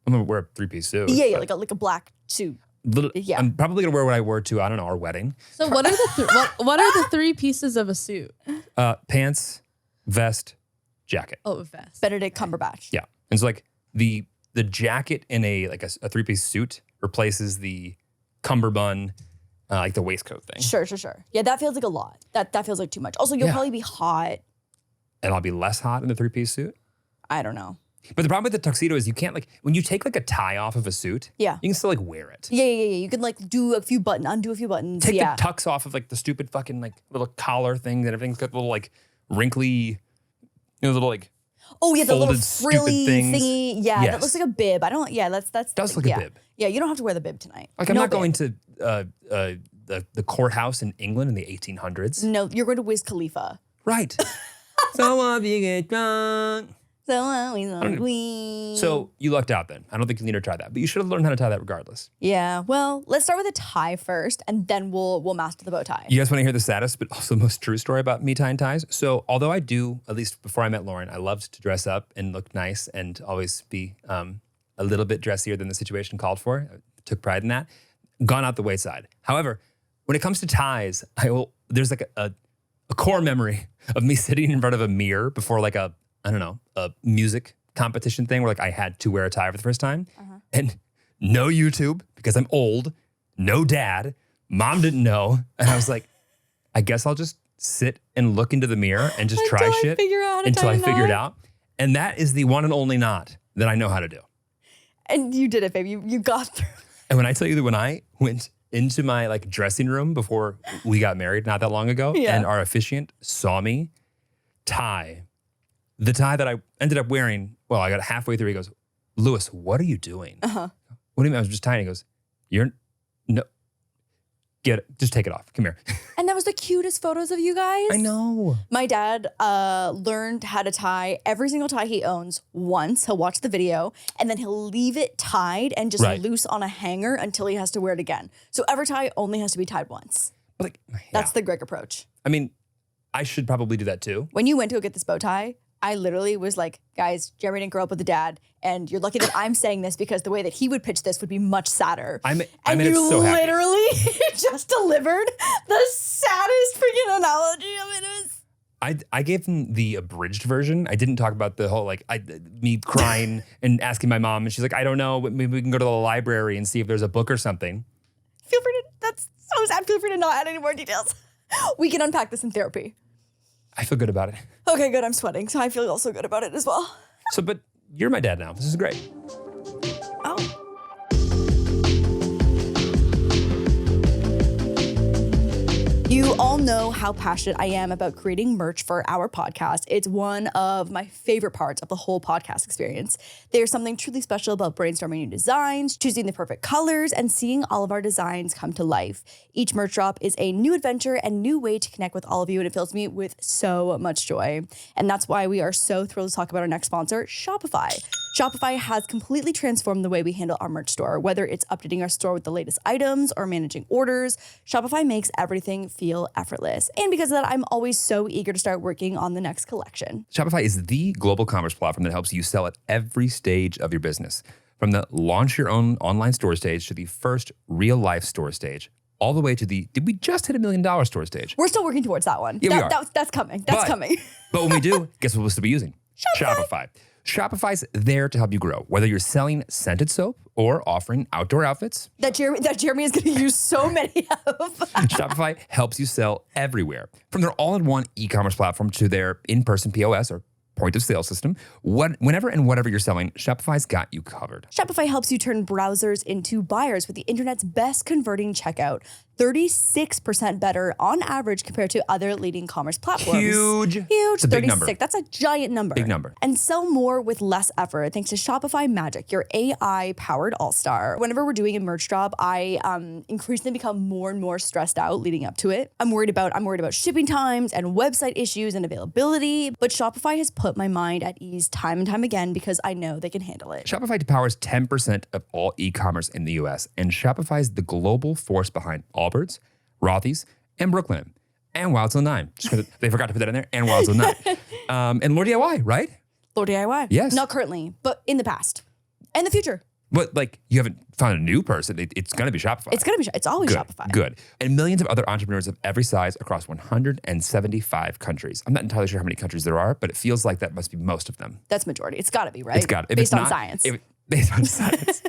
Speaker 1: I'm gonna wear a 3-piece suit.
Speaker 2: Yeah, like a black suit.
Speaker 1: I'm probably gonna wear what I wore to, I don't know, our wedding.
Speaker 3: So what are the what are the 3 pieces of a suit?
Speaker 1: Pants, vest, jacket.
Speaker 3: Oh, a vest.
Speaker 2: Benedict Cumberbatch.
Speaker 1: Yeah. And so like the jacket in a 3-piece suit replaces the cummerbund, like the waistcoat thing.
Speaker 2: Sure. Yeah, that feels like a lot. That feels like too much. Also, you'll probably be hot.
Speaker 1: And I'll be less hot in the 3-piece suit.
Speaker 2: I don't know.
Speaker 1: But the problem with the tuxedo is you can't like, when you take like a tie off of a suit, you can still like wear it.
Speaker 2: Yeah. You can like undo a few buttons.
Speaker 1: Take the tux off of like the stupid fucking like little collar thing that everything's got little like wrinkly, little like.
Speaker 2: Oh yeah, the little
Speaker 1: folded,
Speaker 2: frilly
Speaker 1: stupid things.
Speaker 2: thingy. Yeah,
Speaker 1: Yes.
Speaker 2: that looks like a bib. I don't. Yeah, that's
Speaker 1: Does look
Speaker 2: yeah.
Speaker 1: a bib.
Speaker 2: Yeah, you don't have to wear the bib tonight.
Speaker 1: Like I'm
Speaker 2: No
Speaker 1: not
Speaker 2: bib.
Speaker 1: going to the courthouse in England in the 1800s.
Speaker 2: No, you're going to Wiz Khalifa.
Speaker 1: Right. So you get drunk. So you lucked out then. I don't think you need to try that, but you should have learned how to tie that regardless.
Speaker 2: Yeah. Well, let's start with a tie first, and then we'll master the bow tie.
Speaker 1: You guys want to hear the saddest, but also the most true story about me tying ties? So although I do, at least before I met Lauren, I loved to dress up and look nice and always be a little bit dressier than the situation called for. I took pride in that. Gone out the wayside. However, when it comes to ties, there's like a core memory of me sitting in front of a mirror before like a music competition thing where like I had to wear a tie for the first time. And no YouTube because I'm old, no dad, mom didn't know. And I was like, I guess I'll just sit and look into the mirror and just try shit until I figure it out. And that is the one and only knot that I know how to do.
Speaker 2: And you did it, babe. You got through.
Speaker 1: And when I tell you that when I went into my like dressing room before we got married not that long ago, and our officiant saw me tie the tie that I ended up wearing, well, I got halfway through. He goes, Lewis, what are you doing? What do you mean? I was just tying. He goes, just take it off. Come here.
Speaker 2: And that was the cutest photos of you guys.
Speaker 1: I know.
Speaker 2: My dad learned how to tie every single tie he owns once. He'll watch the video and then he'll leave it tied and just loose on a hanger until he has to wear it again. So every tie only has to be tied once.
Speaker 1: But
Speaker 2: that's the Greg approach.
Speaker 1: I mean, I should probably do that too.
Speaker 2: When you went to go get this bow tie, I literally was like, guys, Jeremy didn't grow up with a dad, and you're lucky that I'm saying this because the way that he would pitch this would be much sadder.
Speaker 1: I made
Speaker 2: and
Speaker 1: it so happy.
Speaker 2: Literally just delivered the saddest freaking analogy of it.
Speaker 1: I gave him the abridged version. I didn't talk about the whole me crying and asking my mom, and she's like, I don't know, maybe we can go to the library and see if there's a book or something.
Speaker 2: Feel free to. That's so sad. Feel free to not add any more details. We can unpack this in therapy.
Speaker 1: I feel good about it.
Speaker 2: Okay, good. I'm sweating, so I feel also good about it as well.
Speaker 1: But you're my dad now. This is great.
Speaker 2: Oh. You all know how passionate I am about creating merch for our podcast. It's one of my favorite parts of the whole podcast experience. There's something truly special about brainstorming new designs, choosing the perfect colors, and seeing all of our designs come to life. Each merch drop is a new adventure and new way to connect with all of you, and it fills me with so much joy. And that's why we are so thrilled to talk about our next sponsor, Shopify. Shopify has completely transformed the way we handle our merch store. Whether it's updating our store with the latest items or managing orders, Shopify makes everything feel effortless. And because of that, I'm always so eager to start working on the next collection.
Speaker 1: Shopify is the global commerce platform that helps you sell at every stage of your business. From the launch your own online store stage to the first real life store stage, all the way to the, did we just hit $1 million store stage?
Speaker 2: We're still working towards that one.
Speaker 1: Yeah, we are.
Speaker 2: That's coming. That's coming.
Speaker 1: But when we do, guess what we'll still be using? Shopify. Shopify's there to help you grow, whether you're selling scented soap or offering outdoor outfits.
Speaker 2: That Jeremy is going to use so many of.
Speaker 1: Shopify helps you sell everywhere. From their all-in-one e-commerce platform to their in-person POS or point of sale system. Whenever and whatever you're selling, Shopify's got you covered.
Speaker 2: Shopify helps you turn browsers into buyers with the internet's best converting checkout. 36% better on average compared to other leading commerce platforms.
Speaker 1: Huge.
Speaker 2: It's a
Speaker 1: 36. Big number.
Speaker 2: That's a giant number.
Speaker 1: Big number.
Speaker 2: And sell more with less effort thanks to Shopify Magic, your AI-powered all-star. Whenever we're doing a merch drop, I increasingly become more and more stressed out leading up to it. I'm worried about shipping times and website issues and availability, but Shopify has put my mind at ease time and time again because I know they can handle it.
Speaker 1: Shopify powers 10% of all e-commerce in the US, and Shopify is the global force behind Allbirds, Rothy's, and Brooklyn, and Wild Til 9. Just 'cause they forgot to put that in there, and Wild Til 9. And LaurDIY, right?
Speaker 2: LaurDIY.
Speaker 1: Yes.
Speaker 2: Not currently, but in the past. And the future.
Speaker 1: But you haven't found a new person. It's going to be Shopify.
Speaker 2: It's always Shopify.
Speaker 1: Good. And millions of other entrepreneurs of every size across 175 countries. I'm not entirely sure how many countries there are, but it feels like that must be most of them.
Speaker 2: That's majority. It's got to be, right?
Speaker 1: It's got to.
Speaker 2: Based on science.
Speaker 1: Based on science.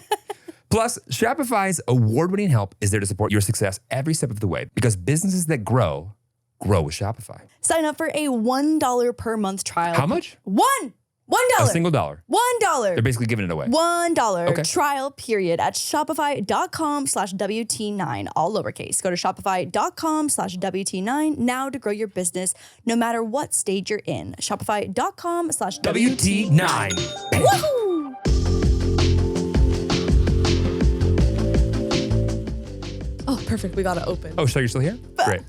Speaker 1: Plus, Shopify's award-winning help is there to support your success every step of the way because businesses that grow with Shopify.
Speaker 2: Sign up for a $1 per month trial.
Speaker 1: How much?
Speaker 2: $1 $1.
Speaker 1: A single dollar.
Speaker 2: $1.
Speaker 1: They're basically giving it away.
Speaker 2: $1 trial period at shopify.com/WT9, all lowercase. Go to shopify.com/WT9 now to grow your business no matter what stage you're in. Shopify.com/WT9. Woohoo!
Speaker 3: Oh, perfect. We got to open.
Speaker 1: Oh, so you're still here? Great.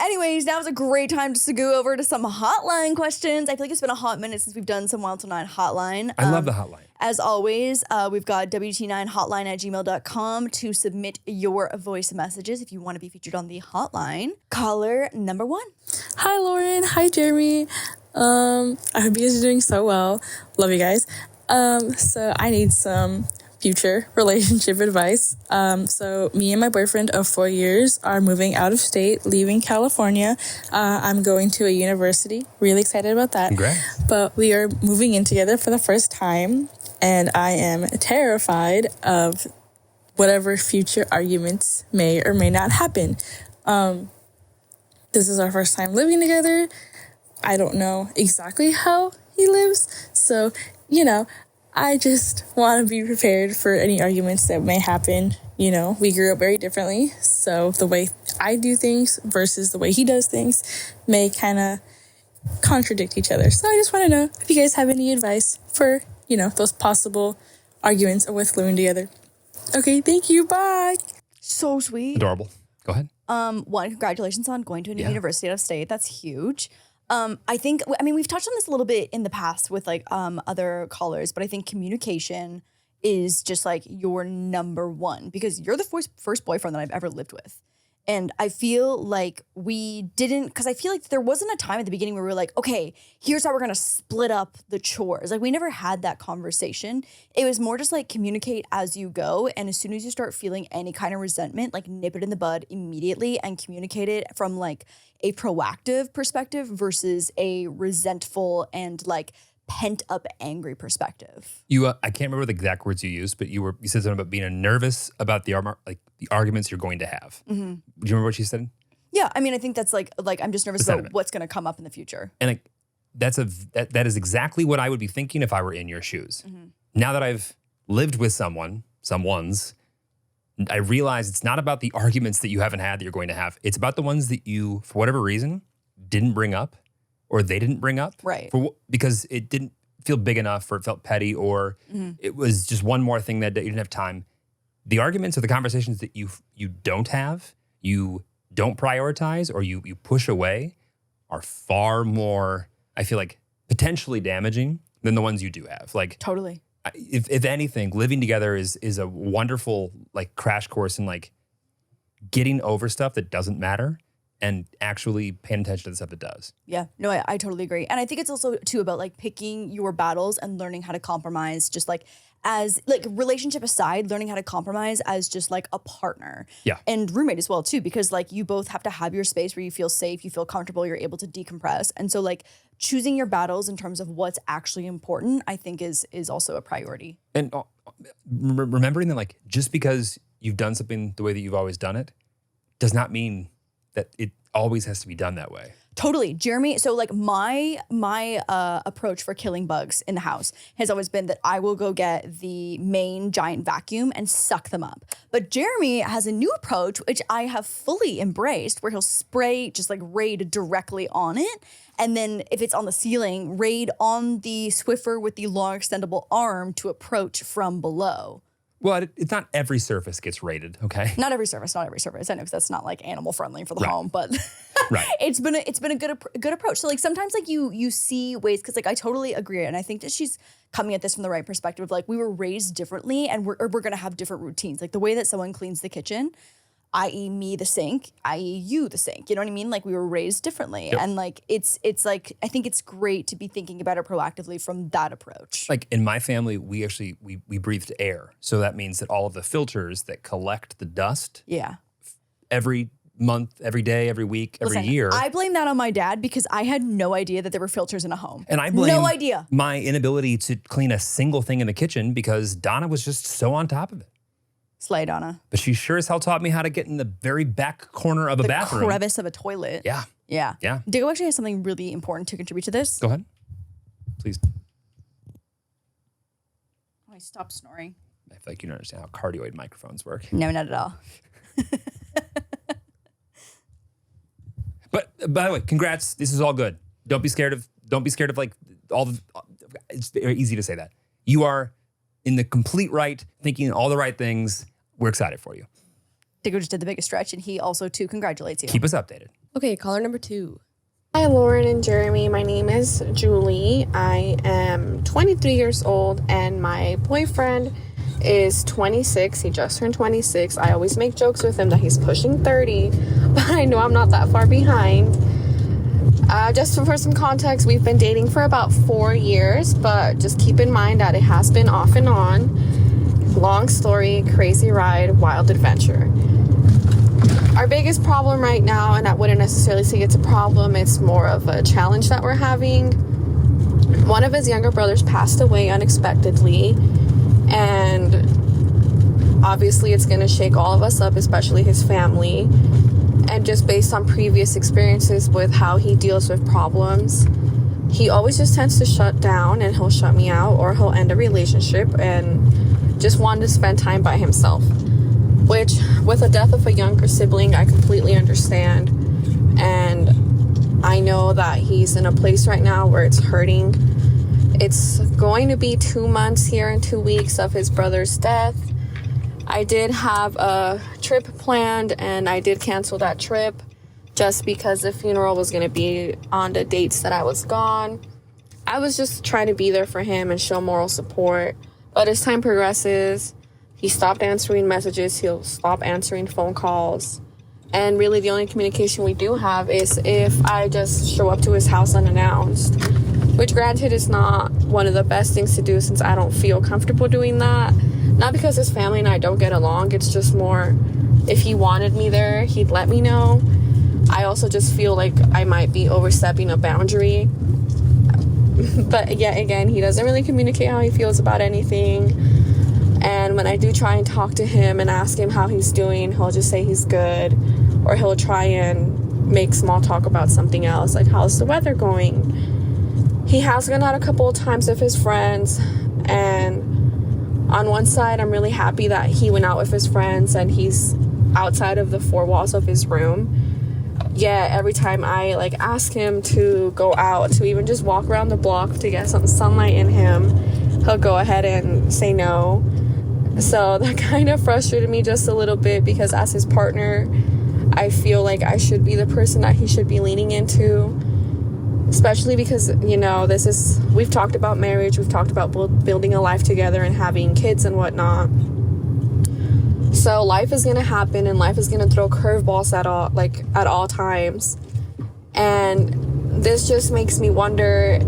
Speaker 2: Anyways, now is a great time just to go over to some hotline questions. I feel like it's been a hot minute since we've done some Wild Til 9 hotline.
Speaker 1: I love the hotline.
Speaker 2: As always, we've got WT9hotline@gmail.com to submit your voice messages if you want to be featured on the hotline. Caller number 1.
Speaker 4: Hi, Lauren. Hi, Jeremy. I hope you guys are doing so well. Love you guys. So I need some future relationship advice. So me and my boyfriend of 4 years are moving out of state, leaving California. I'm going to a university. Really excited about that.
Speaker 1: Congrats.
Speaker 4: But we are moving in together for the first time, and I am terrified of whatever future arguments may or may not happen. This is our first time living together. I don't know exactly how he lives. So, I just want to be prepared for any arguments that may happen. We grew up very differently. So the way I do things versus the way he does things may kind of contradict each other. So I just want to know if you guys have any advice for, those possible arguments with living together. Okay, thank you. Bye.
Speaker 2: So sweet.
Speaker 1: Adorable. Go ahead.
Speaker 2: One, congratulations on going to a new university out of state. That's huge. We've touched on this a little bit in the past with other callers, but I think communication is just like your number one because you're the first boyfriend that I've ever lived with. And I feel like because I feel like there wasn't a time at the beginning where we were like, okay, here's how we're going to split up the chores. Like we never had that conversation. It was more just like communicate as you go. And as soon as you start feeling any kind of resentment, like nip it in the bud immediately and communicate it from like a proactive perspective versus a resentful and like pent up angry perspective.
Speaker 1: I can't remember the exact words you used, but you said something about being nervous about the arguments you're going to have. Mm-hmm. Do you remember what she said?
Speaker 2: Yeah, I think that's like I'm just nervous about what's going to come up in the future.
Speaker 1: And that is exactly what I would be thinking if I were in your shoes. Mm-hmm. Now that I've lived with someone's, I realize it's not about the arguments that you haven't had that you're going to have. It's about the ones that you, for whatever reason, didn't bring up. Or they didn't bring up,
Speaker 2: right?
Speaker 1: Because it didn't feel big enough, or it felt petty, or it was just one more thing that you didn't have time. The arguments or the conversations that you don't have, you don't prioritize, or you push away, are far more, I feel like, potentially damaging than the ones you do have. Like
Speaker 2: totally.
Speaker 1: If anything, living together is a wonderful like crash course in like getting over stuff that doesn't matter. And actually paying attention to the stuff that does.
Speaker 2: Yeah, no, I totally agree. And I think it's also too about like picking your battles and learning how to compromise just like as like relationship aside, learning how to compromise as just like a partner.
Speaker 1: Yeah.
Speaker 2: And roommate as well too, because like you both have to have your space where you feel safe, you feel comfortable, you're able to decompress. And so like choosing your battles in terms of what's actually important, I think is also a priority.
Speaker 1: And remembering that like just because you've done something the way that you've always done it does not mean that it always has to be done that way.
Speaker 2: Totally. Jeremy, so like my approach for killing bugs in the house has always been that I will go get the main giant vacuum and suck them up. But Jeremy has a new approach, which I have fully embraced, where he'll spray just like Raid directly on it. And then if it's on the ceiling, Raid on the Swiffer with the long extendable arm to approach from below.
Speaker 1: Well, it's not every surface gets rated, okay?
Speaker 2: Not every surface. I know because that's not like animal friendly for the home, but
Speaker 1: right.
Speaker 2: it's been a good approach. So like sometimes like you see ways because like I totally agree, and I think that she's coming at this from the right perspective of like we were raised differently, and we're gonna have different routines. Like the way that someone cleans the kitchen, i.e. me the sink, i.e. you the sink. You know what I mean? Like we were raised differently. Yep. And like it's like I think it's great to be thinking about it proactively from that approach.
Speaker 1: Like in my family, we breathed air. So that means that all of the filters that collect the dust every month, every day, every week, every year.
Speaker 2: I blame that on my dad because I had no idea that there were filters in a home.
Speaker 1: And I blame my inability to clean a single thing in the kitchen because Donna was just so on top of it.
Speaker 2: Slay, Donna.
Speaker 1: But she sure as hell taught me how to get in the very back corner of a bathroom.
Speaker 2: The crevice of a toilet.
Speaker 1: Yeah.
Speaker 2: Yeah.
Speaker 1: Yeah.
Speaker 2: Diego actually has something really important to contribute to this.
Speaker 1: Go ahead. Please.
Speaker 2: Oh, I stopped snoring.
Speaker 1: I feel like you don't understand how cardioid microphones work.
Speaker 2: No, not at all.
Speaker 1: But by the way, congrats. This is all good. Don't be scared of like all the, it's very easy to say that. You are in the complete right, thinking all the right things. We're excited for you.
Speaker 2: Diego just did the biggest stretch, and he also, too, congratulates you.
Speaker 1: Keep us updated.
Speaker 3: Okay, caller number 2.
Speaker 5: Hi, Lauren and Jeremy. My name is Julie. I am 23 years old, and my boyfriend is 26. He just turned 26. I always make jokes with him that he's pushing 30, but I know I'm not that far behind. Just for some context, we've been dating for about 4 years, but just keep in mind that it has been off and on. Long story, crazy ride, wild adventure. Our biggest problem right now, and I wouldn't necessarily say it's a problem, it's more of a challenge that we're having. One of his younger brothers passed away unexpectedly, and obviously it's going to shake all of us up, especially his family. And just based on previous experiences with how he deals with problems, he always just tends to shut down, and he'll shut me out, or he'll end a relationship and just want to spend time by himself. Which, with the death of a younger sibling, I completely understand. And I know that he's in a place right now where it's hurting. It's going to be 2 months here in 2 weeks of his brother's death. I did have a trip planned, and I did cancel that trip just because the funeral was going to be on the dates that I was gone. I was just trying to be there for him and show moral support. But as time progresses, he stopped answering messages. He'll stop answering phone calls. And really the only communication we do have is if I just show up to his house unannounced, which granted is not one of the best things to do since I don't feel comfortable doing that. Not because his family and I don't get along. It's just more if he wanted me there, he'd let me know. I also just feel like I might be overstepping a boundary. But yet again, he doesn't really communicate how he feels about anything. And when I do try and talk to him and ask him how he's doing, he'll just say he's good. Or he'll try and make small talk about something else, like how's the weather going? He has gone out a couple of times with his friends. And on one side, I'm really happy that he went out with his friends and he's outside of the 4 walls of his room. Yet every time I ask him to go out, to even just walk around the block to get some sunlight in him, he'll go ahead and say no. So that kind of frustrated me just a little bit because as his partner, I feel like I should be the person that he should be leaning into. Especially because, we've talked about marriage, we've talked about building a life together and having kids and whatnot. So life is going to happen and life is going to throw curveballs at all times. And this just makes me wonder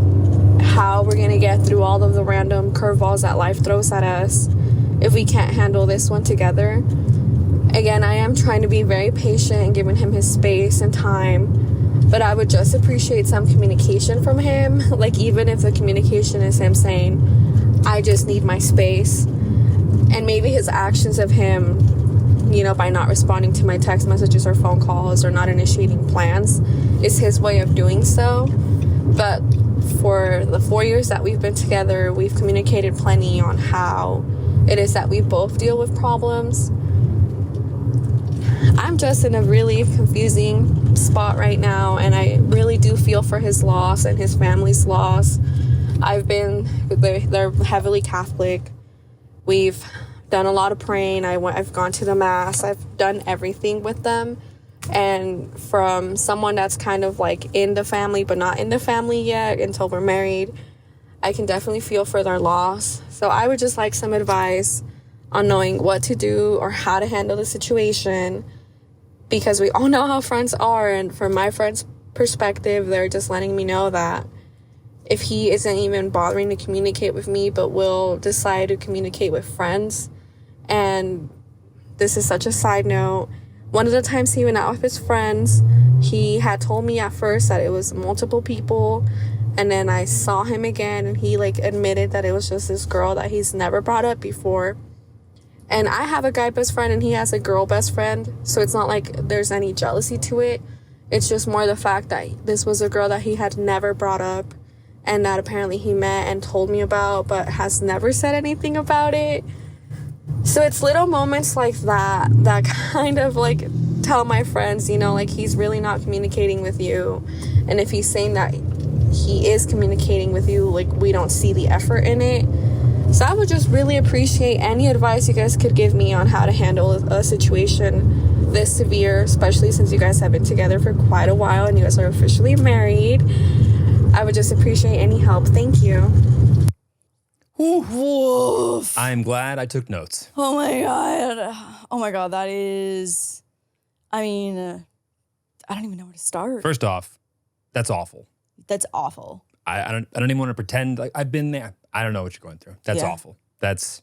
Speaker 5: how we're going to get through all of the random curveballs that life throws at us if we can't handle this one together. Again, I am trying to be very patient and giving him his space and time. But I would just appreciate some communication from him. Even if the communication is him saying, I just need my space. And maybe his actions of him, by not responding to my text messages or phone calls or not initiating plans is his way of doing so. But for the 4 years that we've been together, we've communicated plenty on how it is that we both deal with problems. I'm just in a really confusing spot right now, and I really do feel for his loss and his family's loss. They're heavily Catholic. We've done a lot of praying. I've gone to the mass. I've done everything with them. And from someone that's kind of in the family, but not in the family yet until we're married, I can definitely feel for their loss. So I would just like some advice on knowing what to do or how to handle the situation, because we all know how friends are. And from my friend's perspective, they're just letting me know that if he isn't even bothering to communicate with me, but will decide to communicate with friends. And this is such a side note. One of the times he went out with his friends, he had told me at first that it was multiple people. And then I saw him again and he admitted that it was just this girl that he's never brought up before. And I have a guy best friend and he has a girl best friend. So it's not like there's any jealousy to it. It's just more the fact that this was a girl that he had never brought up and that apparently he met and told me about, but has never said anything about it. So it's little moments like that that kind of like tell my friends, you know, like he's really not communicating with you. And if he's saying that he is communicating with you, like we don't see the effort in it. So I would just really appreciate any advice you guys could give me on how to handle a situation this severe, especially since you guys have been together for quite a while and you guys are officially married. I would just appreciate any help. Thank you.
Speaker 2: Woof.
Speaker 1: I'm glad I took notes.
Speaker 2: Oh my God. Oh my God. That is, I mean, I don't even know where to start.
Speaker 1: First off, that's awful.
Speaker 2: That's awful.
Speaker 1: I don't even want to pretend like I've been there. I don't know what you're going through. That's awful. That's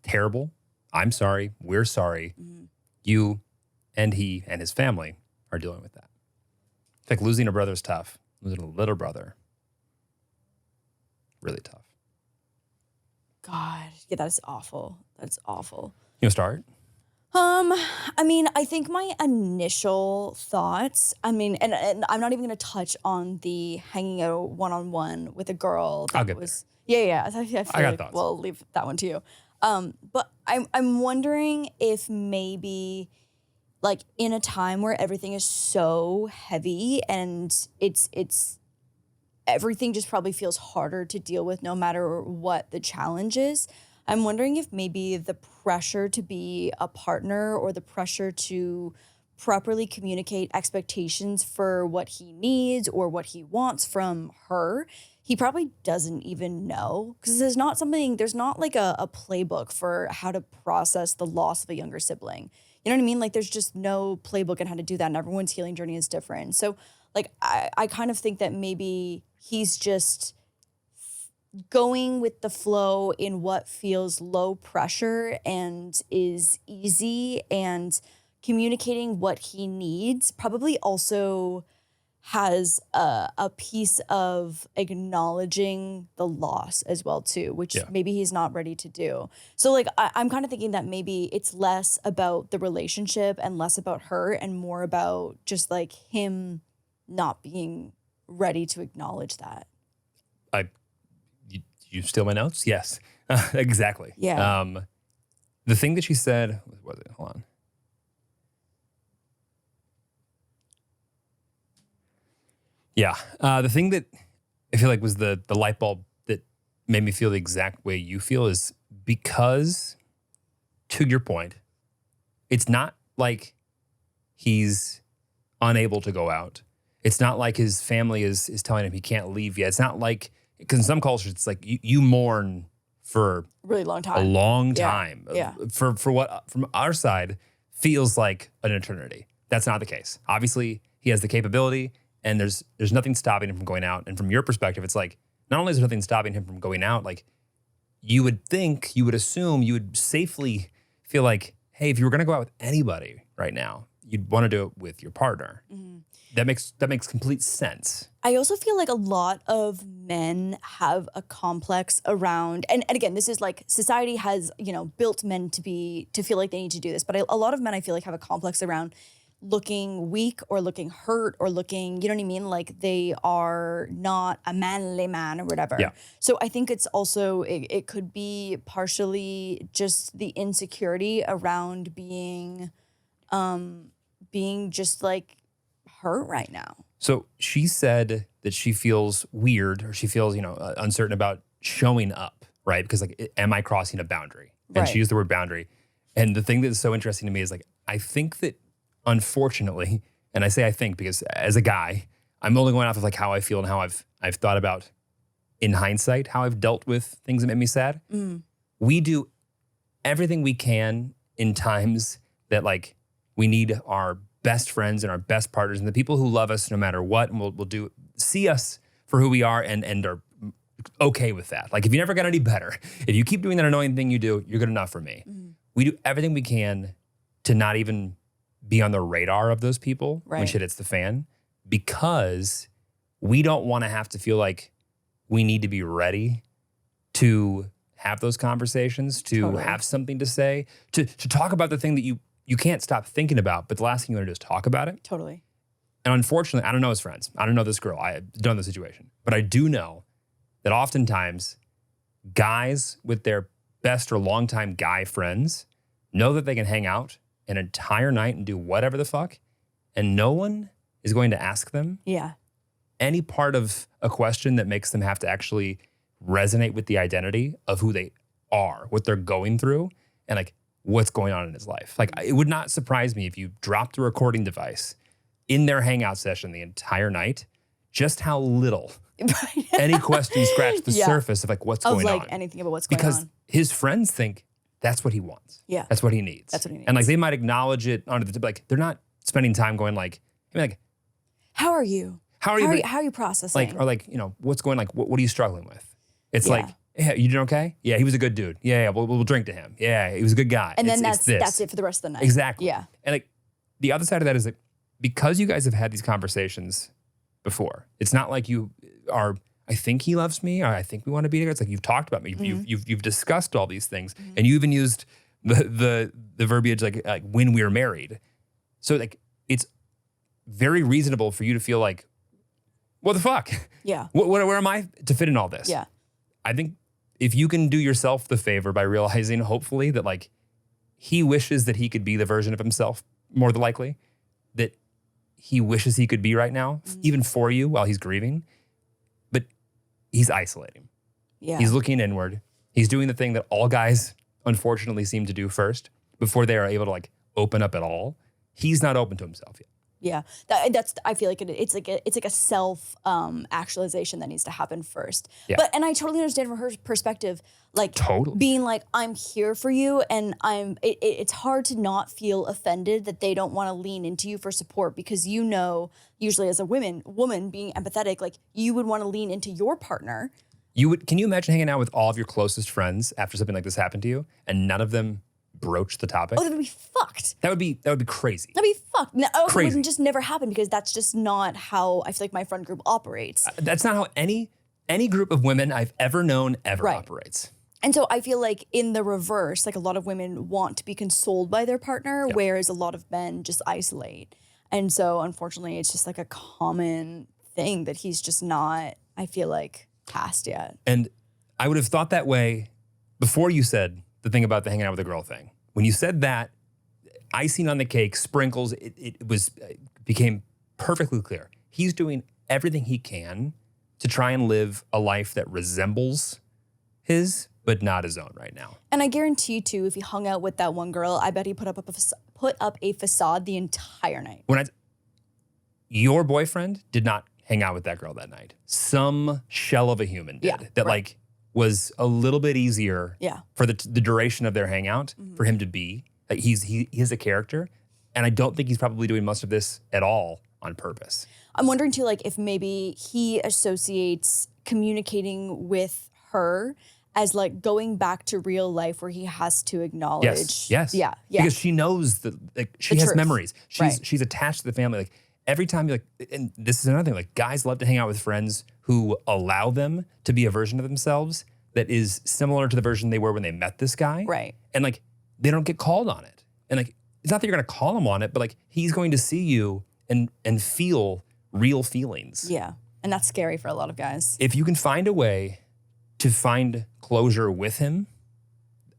Speaker 1: terrible. I'm sorry. We're sorry. You and he and his family are dealing with that. It's like losing a brother is tough. Losing a little brother, really tough.
Speaker 2: God, yeah, that's awful. That's awful.
Speaker 1: You want to start?
Speaker 2: I mean, I think my initial thoughts, I mean, and I'm not even going to touch on the hanging out one-on-one with a girl. That
Speaker 1: I'll get
Speaker 2: was, there. Yeah. I feel
Speaker 1: I got
Speaker 2: like
Speaker 1: thoughts.
Speaker 2: we'll leave that one to you. But I'm wondering if maybe like in a time where everything is so heavy and it's everything just probably feels harder to deal with no matter what the challenge is. I'm wondering if maybe the pressure to be a partner or the pressure to properly communicate expectations for what he needs or what he wants from her, he probably doesn't even know, because there's not like a playbook for how to process the loss of a younger sibling. You know what I mean? Like there's just no playbook on how to do that, and everyone's healing journey is different. So like I kind of think that maybe he's just going with the flow in what feels low pressure and is easy, and communicating what he needs probably also has a piece of acknowledging the loss as well too, which maybe he's not ready to do. So like I'm kind of thinking that maybe it's less about the relationship and less about her and more about just like him not being ready to acknowledge that.
Speaker 1: You steal my notes? Yes, exactly.
Speaker 2: Yeah.
Speaker 1: The thing that she said, what was it? Hold on. Yeah. The thing that I feel like was the light bulb that made me feel the exact way you feel is because, to your point, it's not like he's unable to go out. It's not like his family is telling him he can't leave yet. It's not like, because in some cultures, it's like you mourn for
Speaker 2: really long time.
Speaker 1: A long time.
Speaker 2: Yeah.
Speaker 1: For what, from our side, feels like an eternity. That's not the case. Obviously, he has the capability, and there's nothing stopping him from going out. And from your perspective, it's like, not only is there nothing stopping him from going out, like you would think, you would assume, you would safely feel like, hey, if you were going to go out with anybody right now, you'd want to do it with your partner. Mm-hmm. That makes complete sense.
Speaker 2: I also feel like a lot of men have a complex around, and again, this is like society has, built men to feel like they need to do this. But a lot of men, I feel like, have a complex around looking weak or looking hurt or looking, you know what I mean? Like they are not a manly man or whatever.
Speaker 1: Yeah.
Speaker 2: So I think it's also, it could be partially just the insecurity around being just like hurt right now.
Speaker 1: So she said that she feels weird, or she feels, uncertain about showing up, right? Because like, am I crossing a boundary? And
Speaker 2: Right.
Speaker 1: she used the word boundary. And the thing that is so interesting to me is like, I think that unfortunately, and I say I think because as a guy, I'm only going off of like how I feel and how I've thought about in hindsight, how I've dealt with things that made me sad. Mm. We do everything we can in times that like we need our best friends and our best partners and the people who love us no matter what, and will see us for who we are and are okay with that. Like if you never get any better, if you keep doing that annoying thing you do, you're good enough for me. Mm. We do everything we can to not even be on the radar of those people when shit hits the fan, because we don't want to have to feel like we need to be ready to have those conversations, to have something to say, to talk about the thing that you can't stop thinking about, but the last thing you want to do is talk about it.
Speaker 2: Totally.
Speaker 1: And unfortunately, I don't know his friends. I don't know this girl. I don't know the situation. But I do know that oftentimes guys with their best or longtime guy friends know that they can hang out an entire night and do whatever the fuck, and no one is going to ask them any part of a question that makes them have to actually resonate with the identity of who they are, what they're going through, and like what's going on in his life. Like, it would not surprise me if you dropped a recording device in their hangout session the entire night, just how little any question scratched the surface of like what's going on.
Speaker 2: Anything about what's going on.
Speaker 1: Because his friends think that's what he wants.
Speaker 2: Yeah.
Speaker 1: That's what he needs.
Speaker 2: That's what he needs.
Speaker 1: And like they might acknowledge it under the tip, like they're not spending time going like,
Speaker 2: how are you?
Speaker 1: How are you?
Speaker 2: How are you processing?
Speaker 1: Like, or like, what's going, like, what are you struggling with? It's like, yeah, you doing okay? Yeah, he was a good dude. Yeah, we'll drink to him. Yeah, he was a good guy.
Speaker 2: And then that's it for the rest of the night.
Speaker 1: Exactly.
Speaker 2: Yeah.
Speaker 1: And like the other side of that is like, because you guys have had these conversations before, it's not like you are, I think he loves me, or I think we want to be together. It's like you've talked about me. You've discussed all these things, and you even used the verbiage like when we were married. So like it's very reasonable for you to feel like, what the fuck?
Speaker 2: Yeah.
Speaker 1: Where am I to fit in all this?
Speaker 2: Yeah.
Speaker 1: I think if you can do yourself the favor by realizing, hopefully, that like he wishes that he could be the version of himself, more than likely, that he wishes he could be right now, even for you while he's grieving, but he's isolating.
Speaker 2: Yeah.
Speaker 1: He's looking inward. He's doing the thing that all guys unfortunately seem to do first before they are able to like open up at all. He's not open to himself yet.
Speaker 2: Yeah, that's. I feel like it's like a self actualization that needs to happen first.
Speaker 1: Yeah.
Speaker 2: And I totally understand from her perspective, like
Speaker 1: Totally.
Speaker 2: being like, I'm here for you, and it's hard to not feel offended that they don't want to lean into you for support, because usually as a woman being empathetic, like you would want to lean into your partner.
Speaker 1: Can you imagine hanging out with all of your closest friends after something like this happened to you, and none of them broach the topic?
Speaker 2: Oh, that would be fucked.
Speaker 1: That would be crazy.
Speaker 2: That'd be fucked. No,
Speaker 1: Crazy.
Speaker 2: It would just never happen, because that's just not how I feel like my friend group operates.
Speaker 1: That's not how any group of women I've ever known operates.
Speaker 2: And so I feel like in the reverse, like a lot of women want to be consoled by their partner, whereas a lot of men just isolate. And so unfortunately, it's just like a common thing that he's just not, I feel like, past yet.
Speaker 1: And I would have thought that way before you said the thing about the hanging out with a girl thing. When you said that, icing on the cake, sprinkles, it became perfectly clear. He's doing everything he can to try and live a life that resembles his, but not his own right now.
Speaker 2: And I guarantee too, if he hung out with that one girl, I bet he put up a facade the entire night.
Speaker 1: Your boyfriend did not hang out with that girl that night. Some shell of a human did like was a little bit easier for the duration of their hangout for him to be. Like he is a character, and I don't think he's probably doing most of this at all on purpose.
Speaker 2: I'm wondering too, like if maybe he associates communicating with her as like going back to real life, where he has to acknowledge.
Speaker 1: Yes. Yeah. Because she knows that she has
Speaker 2: truth.
Speaker 1: memories. She's attached to the family. Like every time and this is another thing, like guys love to hang out with friends who allow them to be a version of themselves that is similar to the version they were when they met this guy.
Speaker 2: Right.
Speaker 1: And like they don't get called on it. And like it's not that you're gonna call him on it, but like he's going to see you and feel real feelings.
Speaker 2: Yeah. And that's scary for a lot of guys.
Speaker 1: If you can find a way to find closure with him,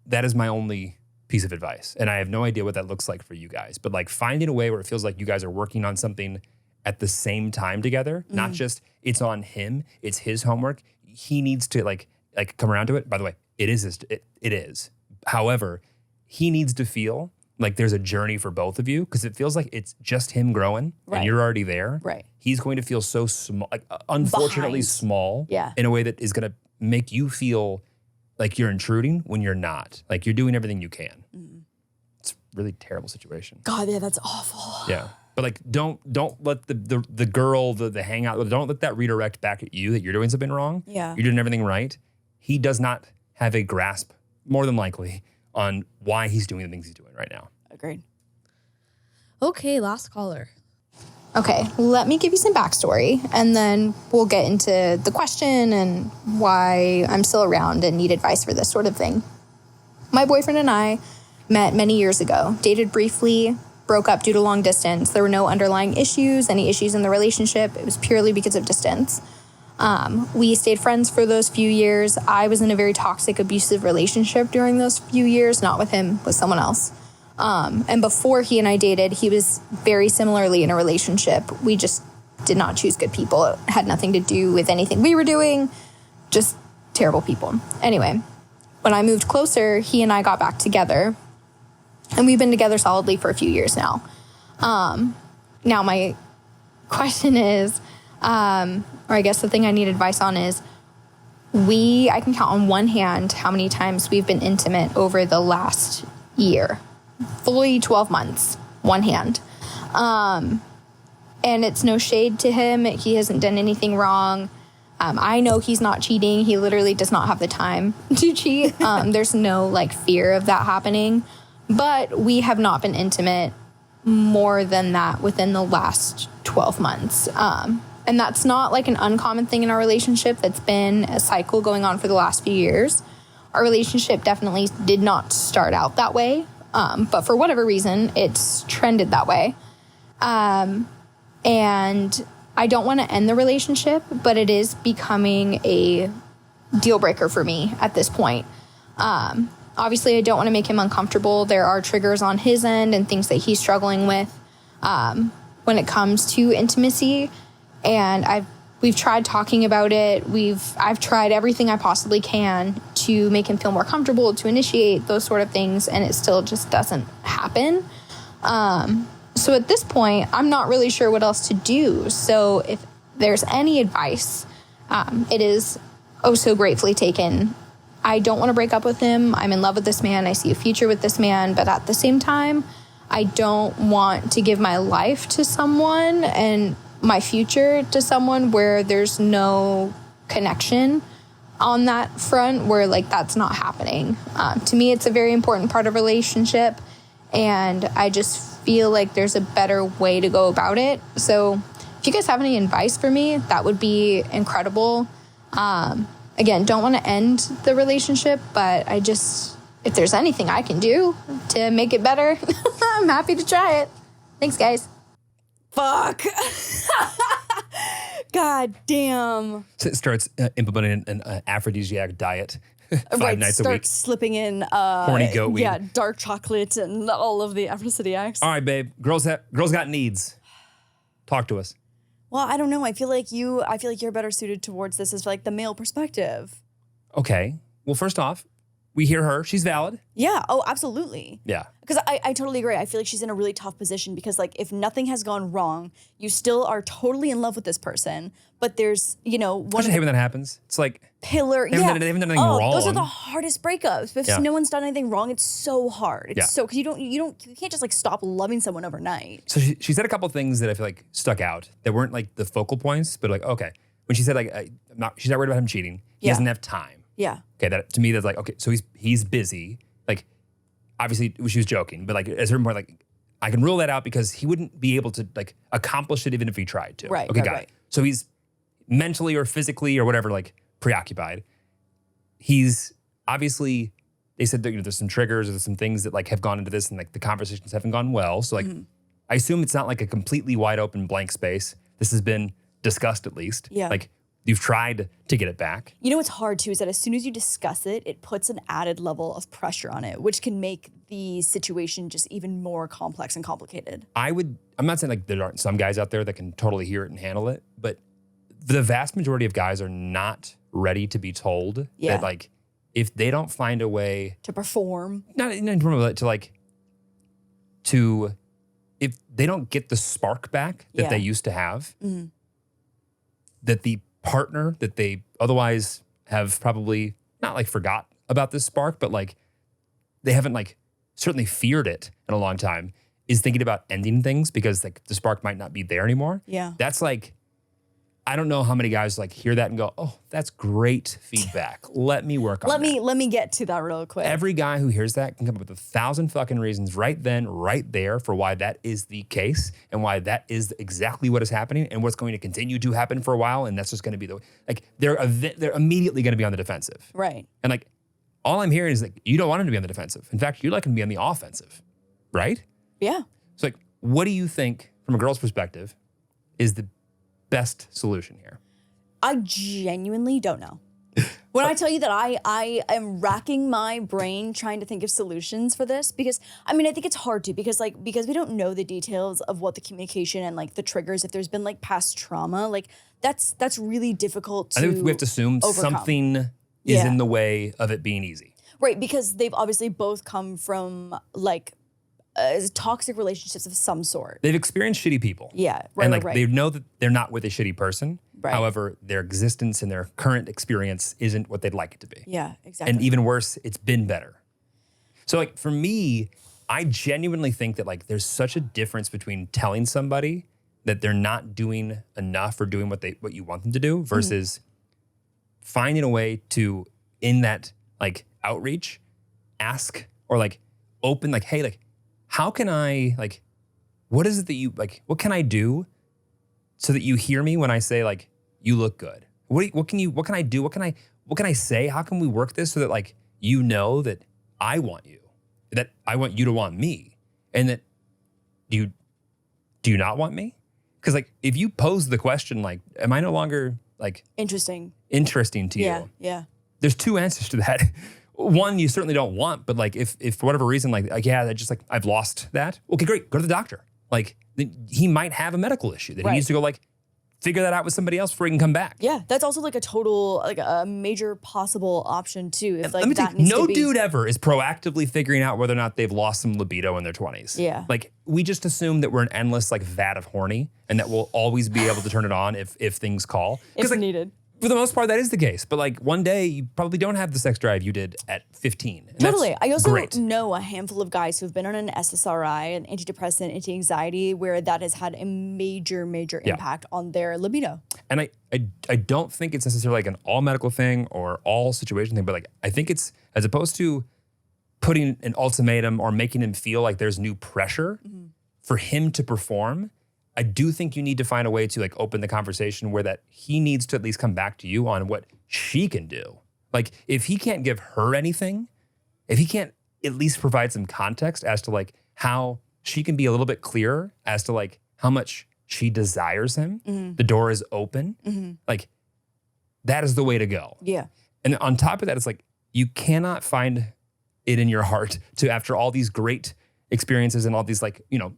Speaker 1: that is my only piece of advice. And I have no idea what that looks like for you guys, but like finding a way where it feels like you guys are working on something at the same time together, not just it's on him, it's his homework. He needs to like come around to it. By the way, it is. However, he needs to feel like there's a journey for both of you, because it feels like it's just him growing and you're already there.
Speaker 2: Right.
Speaker 1: He's going to feel so small, like unfortunately small in a way that is going to make you feel like you're intruding when you're not. Like you're doing everything you can. It's a really terrible situation.
Speaker 2: God, yeah, that's awful.
Speaker 1: Yeah. But like don't let the girl, the hangout, don't let that redirect back at you that you're doing something wrong.
Speaker 2: Yeah.
Speaker 1: You're doing everything right. He does not have a grasp, more than likely, on why he's doing the things he's doing right now.
Speaker 2: Agreed.
Speaker 3: Okay, last caller.
Speaker 2: Okay, let me give you some backstory, and then we'll get into the question and why I'm still around and need advice for this sort of thing. My boyfriend and I met many years ago, dated briefly, broke up due to long distance. There were no underlying issues, any issues in the relationship. It was purely because of distance. We stayed friends for those few years. I was in a very toxic, abusive relationship during those few years, not with him, with someone else. And before he and I dated, he was very similarly in a relationship. We just did not choose good people. It had nothing to do with anything we were doing, just terrible people. Anyway, when I moved closer, he and I got back together, and we've been together solidly for a few years now. Now my question is, or I guess the thing I need advice on is, I can count on one hand how many times we've been intimate over the last year. Fully 12 months, one hand. And it's no shade to him. He hasn't done anything wrong. I know he's not cheating. He literally does not have the time to cheat. There's no fear of that happening. But we have not been intimate more than that within the last 12 months. And that's not an uncommon thing in our relationship. That's been a cycle going on for the last few years. Our relationship definitely did not start out that way. But for whatever reason, it's trended that way. And I don't want to end the relationship, but it is becoming a deal breaker for me at this point. Obviously, I don't want to make him uncomfortable. There are triggers on his end and things that he's struggling with when it comes to intimacy. And we've tried talking about it. I've tried everything I possibly can to make him feel more comfortable, to initiate those sort of things, and it still just doesn't happen. So at this point, I'm not really sure what else to do. So if there's any advice, it is so gratefully taken. I don't want to break up with him. I'm in love with this man. I see a future with this man. But at the same time, I don't want to give my life to someone and my future to someone where there's no connection on that front, where that's not happening. To me, it's a very important part of a relationship, and I just feel like there's a better way to go about it. So if you guys have any advice for me, that would be incredible. Again, don't want to end the relationship, but if there's anything I can do to make it better, I'm happy to try it. Thanks, guys. Fuck. God damn.
Speaker 1: So it starts implementing an aphrodisiac diet 5 nights a week.
Speaker 2: Starts slipping in
Speaker 1: horny goat weed.
Speaker 2: Yeah, dark chocolate and all of the aphrodisiacs.
Speaker 1: All right, babe. Girls got needs. Talk to us.
Speaker 2: Well, I don't know. I feel like you're better suited towards this as the male perspective.
Speaker 1: Okay. Well, first off, we hear her. She's valid.
Speaker 2: Yeah. Oh, absolutely.
Speaker 1: Yeah.
Speaker 2: Because I totally agree. I feel like she's in a really tough position because if nothing has gone wrong, you still are totally in love with this person. But there's,
Speaker 1: I hate when that happens. It's
Speaker 2: pillar.
Speaker 1: They haven't done anything wrong.
Speaker 2: Those are the hardest breakups. If no one's done anything wrong, it's so hard. It's because you can't just stop loving someone overnight.
Speaker 1: So she said a couple things that I feel stuck out that weren't the focal points, but okay. When she said she's not worried about him cheating. He doesn't have time.
Speaker 2: Yeah.
Speaker 1: Okay. That to me, that's okay. So he's busy. Obviously she was joking, but at a certain point, I can rule that out because he wouldn't be able to accomplish it even if he tried to.
Speaker 2: Right.
Speaker 1: Okay.
Speaker 2: Right,
Speaker 1: Got
Speaker 2: right.
Speaker 1: it. So he's mentally or physically or whatever preoccupied. He's obviously, they said that there's some triggers or there's some things that have gone into this and the conversations haven't gone well. So I assume it's not a completely wide open blank space. This has been discussed at least.
Speaker 2: Yeah.
Speaker 1: You've tried to get it back.
Speaker 2: What's hard too is that as soon as you discuss it, it puts an added level of pressure on it, which can make the situation just even more complex and complicated.
Speaker 1: I'm not saying there aren't some guys out there that can totally hear it and handle it, but the vast majority of guys are not ready to be told that if they don't find a way
Speaker 2: to perform,
Speaker 1: to if they don't get the spark back that they used to have, that the partner that they otherwise have probably not forgot about this spark, but they haven't certainly feared it in a long time, is thinking about ending things because the spark might not be there anymore.
Speaker 2: Yeah.
Speaker 1: That's I don't know how many guys like hear that and go, oh, that's great feedback. Let me work on that.
Speaker 2: Let me get to that real quick.
Speaker 1: Every guy who hears that can come up with 1,000 fucking reasons right then, right there for why that is the case and why that is exactly what is happening and what's going to continue to happen for a while. And that's just going to be like, they're immediately going to be on the defensive.
Speaker 2: Right.
Speaker 1: And like, all I'm hearing is like, you don't want him to be on the defensive. In fact, you'd like him to be on the offensive, right?
Speaker 2: Yeah.
Speaker 1: So like, what do you think from a girl's perspective is the best solution here?
Speaker 2: I genuinely don't know. When I tell you that I am racking my brain trying to think of solutions for this, because I mean, I think it's hard to, because we don't know the details of what the communication and like the triggers, if there's been like past trauma, like that's really difficult to
Speaker 1: I think we have to assume
Speaker 2: overcome.
Speaker 1: Something is in the way of it being easy.
Speaker 2: Right, because they've obviously both come from like toxic relationships of some sort.
Speaker 1: They've experienced shitty people.
Speaker 2: Yeah, right,
Speaker 1: and like
Speaker 2: right.
Speaker 1: they know that they're not with a shitty person.
Speaker 2: Right.
Speaker 1: However, their existence and their current experience isn't what they'd like it to be.
Speaker 2: Yeah, exactly.
Speaker 1: And even worse, it's been better. So like for me, I genuinely think that like there's such a difference between telling somebody that they're not doing enough or doing what you want them to do versus finding a way to, in that like outreach, ask or like open like, hey, like, how can I like, what is it that you like, what can I do so that you hear me when I say like, you look good? What can I do? What can I say? How can we work this so that like, you know that I want you, that I want you to want me, and that do you not want me? Because like, if you pose the question like, am I no longer like
Speaker 2: interesting to
Speaker 1: you?
Speaker 2: Yeah.
Speaker 1: There's two answers to that. One, you certainly don't want, but like if for whatever reason, like yeah, I just like I've lost that. Okay, great, go to the doctor. Like he might have a medical issue that he needs to go like figure that out with somebody else before he can come back.
Speaker 2: Yeah, that's also like a total like a major possible option too. If like
Speaker 1: Let me
Speaker 2: that
Speaker 1: tell you,
Speaker 2: needs
Speaker 1: no
Speaker 2: to be.
Speaker 1: dude ever is proactively figuring out whether or not they've lost some libido in their 20s.
Speaker 2: Yeah.
Speaker 1: Like we just assume that we're an endless like vat of horny and that we'll always be able to turn it on if things call.
Speaker 2: If
Speaker 1: like,
Speaker 2: needed.
Speaker 1: For the most part, that is the case. But like one day, you probably don't have the sex drive you did at 15. And
Speaker 2: Totally. I also
Speaker 1: great.
Speaker 2: know a handful of guys who've been on an SSRI, an antidepressant, anti-anxiety, where that has had a major impact on their libido.
Speaker 1: And I don't think it's necessarily like an all medical thing or all situation thing, but like I think it's, as opposed to putting an ultimatum or making him feel like there's new pressure for him to perform, I do think you need to find a way to like open the conversation where that he needs to at least come back to you on what she can do. Like if he can't give her anything, if he can't at least provide some context as to like how she can be a little bit clearer as to like how much she desires him, the door is open, like that is the way to go.
Speaker 2: Yeah.
Speaker 1: And on top of that, it's like you cannot find it in your heart to, after all these great experiences and all these like, you know,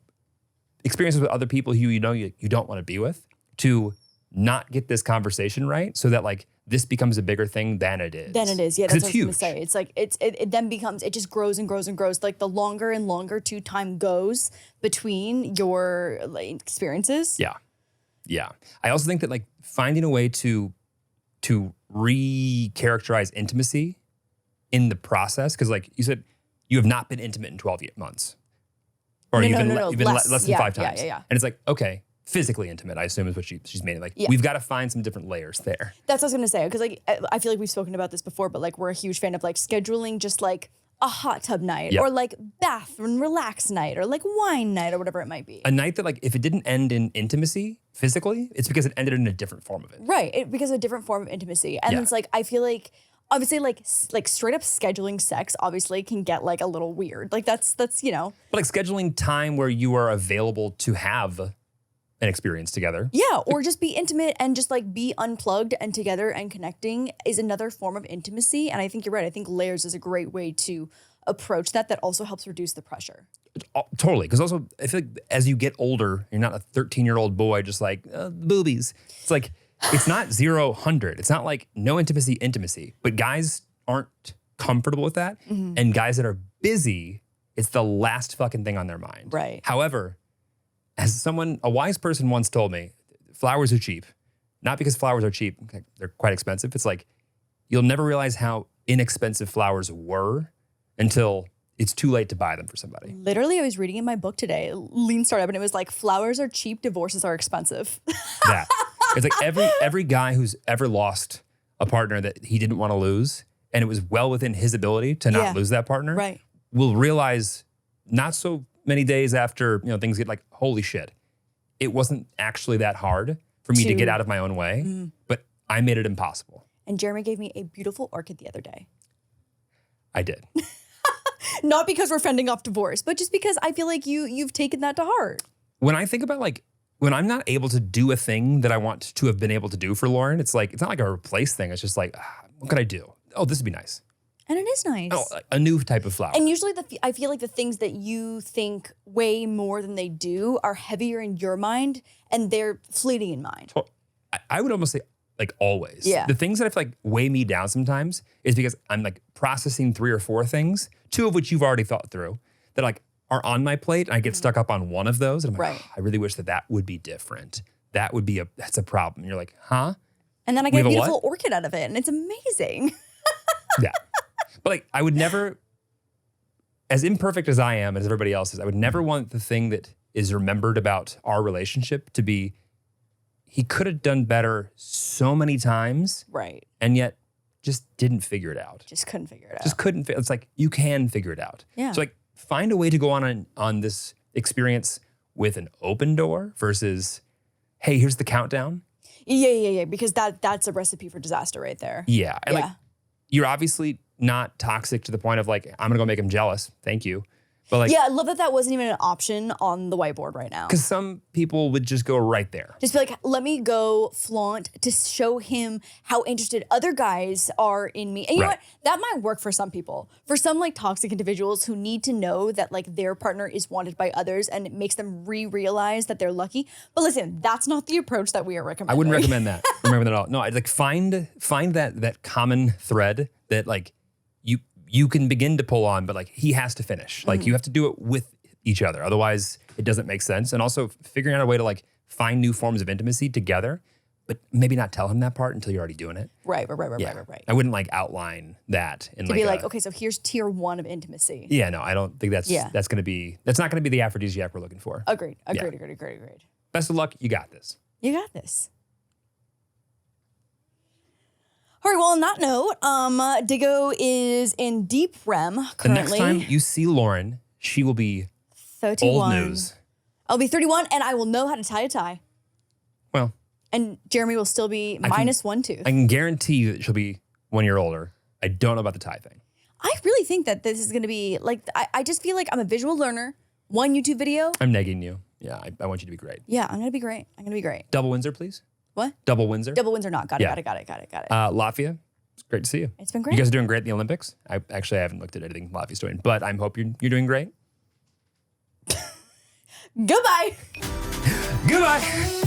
Speaker 1: experiences with other people who you know you don't want to be with, to not get this conversation right so that like this becomes a bigger thing than it is.
Speaker 2: Yeah, that's
Speaker 1: it's
Speaker 2: what I was
Speaker 1: huge.
Speaker 2: gonna say. It's like it then becomes, it just grows and grows and grows. Like the longer and longer time goes between your like, experiences.
Speaker 1: Yeah. I also think that like finding a way to re-characterize intimacy in the process, because like you said, you have not been intimate in 12 months. Or you've been less than 5 times.
Speaker 2: Yeah.
Speaker 1: And it's like, okay, physically intimate, I assume is what she's meaning. Like, we've got to find some different layers there.
Speaker 2: That's what I was going to say. Because like, I feel like we've spoken about this before, but like we're a huge fan of like scheduling just like a hot tub night or like bath and relax night or like wine night or whatever it might be.
Speaker 1: A night that like, if it didn't end in intimacy physically, it's because it ended in a different form of it.
Speaker 2: Right. Because of a different form of intimacy. And it's like, I feel like, obviously, like straight up scheduling sex obviously can get like a little weird. Like that's you know.
Speaker 1: But like scheduling time where you are available to have an experience together.
Speaker 2: Yeah, or just be intimate and just like be unplugged and together and connecting is another form of intimacy. And I think you're right. I think layers is a great way to approach that also helps reduce the pressure.
Speaker 1: Totally. Because also, I feel like as you get older, you're not a 13-year-old boy just like, boobies. It's like, it's not 0-100. It's not like no intimacy. But guys aren't comfortable with that. And guys that are busy, it's the last fucking thing on their mind.
Speaker 2: Right.
Speaker 1: However, as a wise person once told me, flowers are cheap. Not because flowers are cheap. They're quite expensive. It's like, you'll never realize how inexpensive flowers were until it's too late to buy them for somebody.
Speaker 2: Literally, I was reading in my book today, Lean Startup, and it was like, flowers are cheap, divorces are expensive.
Speaker 1: It's like every guy who's ever lost a partner that he didn't want to lose, and it was well within his ability to not lose that partner,
Speaker 2: right,
Speaker 1: will realize not so many days after things get like, holy shit, it wasn't actually that hard for me to get out of my own way, but I made it impossible.
Speaker 2: And Jeremy gave me a beautiful orchid the other day.
Speaker 1: I did.
Speaker 2: Not because we're fending off divorce, but just because I feel like you've taken that to heart.
Speaker 1: When I think about like, when I'm not able to do a thing that I want to have been able to do for Lauren, it's like, it's not like a replace thing. It's just like, what could I do? Oh, this would be nice.
Speaker 2: And it is nice.
Speaker 1: Oh, a new type of flower.
Speaker 2: And usually I feel like the things that you think way more than they do are heavier in your mind and they're fleeting in mind.
Speaker 1: I would almost say like always.
Speaker 2: Yeah.
Speaker 1: The things that I feel like weigh me down sometimes is because I'm like processing 3 or 4 things, 2 of which you've already thought through, that like are on my plate, and I get stuck up on one of those, and I'm like, I really wish that would be different. That's a problem. And you're like, huh?
Speaker 2: And then I get a beautiful orchid out of it, and it's amazing.
Speaker 1: Yeah. But like, I would never, as imperfect as I am, as everybody else is, I would never want the thing that is remembered about our relationship to be, he could have done better so many times.
Speaker 2: Right.
Speaker 1: And yet just didn't figure it out.
Speaker 2: Just couldn't figure it out.
Speaker 1: Just couldn't. It's like, you can figure it out.
Speaker 2: Yeah.
Speaker 1: So like, find a way to go on this experience with an open door versus, hey, here's the countdown.
Speaker 2: Yeah. Because that's a recipe for disaster right there.
Speaker 1: Yeah. And like, you're obviously not toxic to the point of like, I'm gonna go make him jealous. Thank you. But like,
Speaker 2: yeah, I love that wasn't even an option on the whiteboard right now.
Speaker 1: Because some people would just go right there.
Speaker 2: Just be like, let me go flaunt to show him how interested other guys are in me. And you know what? That might work for some people. For some like toxic individuals who need to know that like their partner is wanted by others and it makes them realize that they're lucky. But listen, that's not the approach that we are recommending.
Speaker 1: I wouldn't recommend that. Remember that at all. No, I'd like find that common thread that like you can begin to pull on, but like he has to finish. Like you have to do it with each other. Otherwise it doesn't make sense. And also figuring out a way to like find new forms of intimacy together, but maybe not tell him that part until you're already doing it.
Speaker 2: Right.
Speaker 1: I wouldn't like outline that in
Speaker 2: to be like, okay, so here's tier 1 of intimacy.
Speaker 1: Yeah, no, I don't think that's not gonna be the aphrodisiac we're looking for.
Speaker 2: Agreed.
Speaker 1: Best of luck, you got this.
Speaker 2: You got this. All right, well, on that note, Diggo is in deep REM currently.
Speaker 1: The next time you see Lauren, she will be
Speaker 2: 31.
Speaker 1: Old news.
Speaker 2: I'll be 31, and I will know how to tie a tie.
Speaker 1: Well.
Speaker 2: And Jeremy will still be minus 1 tooth.
Speaker 1: I can guarantee you that she'll be 1 year older. I don't know about the tie thing.
Speaker 2: I really think that this is going to be, like, I just feel like I'm a visual learner. 1 YouTube video.
Speaker 1: I'm negging you. Yeah, I want you to be great.
Speaker 2: Yeah, I'm going to be great.
Speaker 1: Double Windsor, please.
Speaker 2: What?
Speaker 1: Double Windsor.
Speaker 2: Double Windsor not. Got it.
Speaker 1: Latvia, it's great to see you.
Speaker 2: It's been great.
Speaker 1: You guys are doing great in the Olympics. I haven't looked at anything Latvia's doing, but I hope you're doing great.
Speaker 2: Goodbye.
Speaker 1: Goodbye.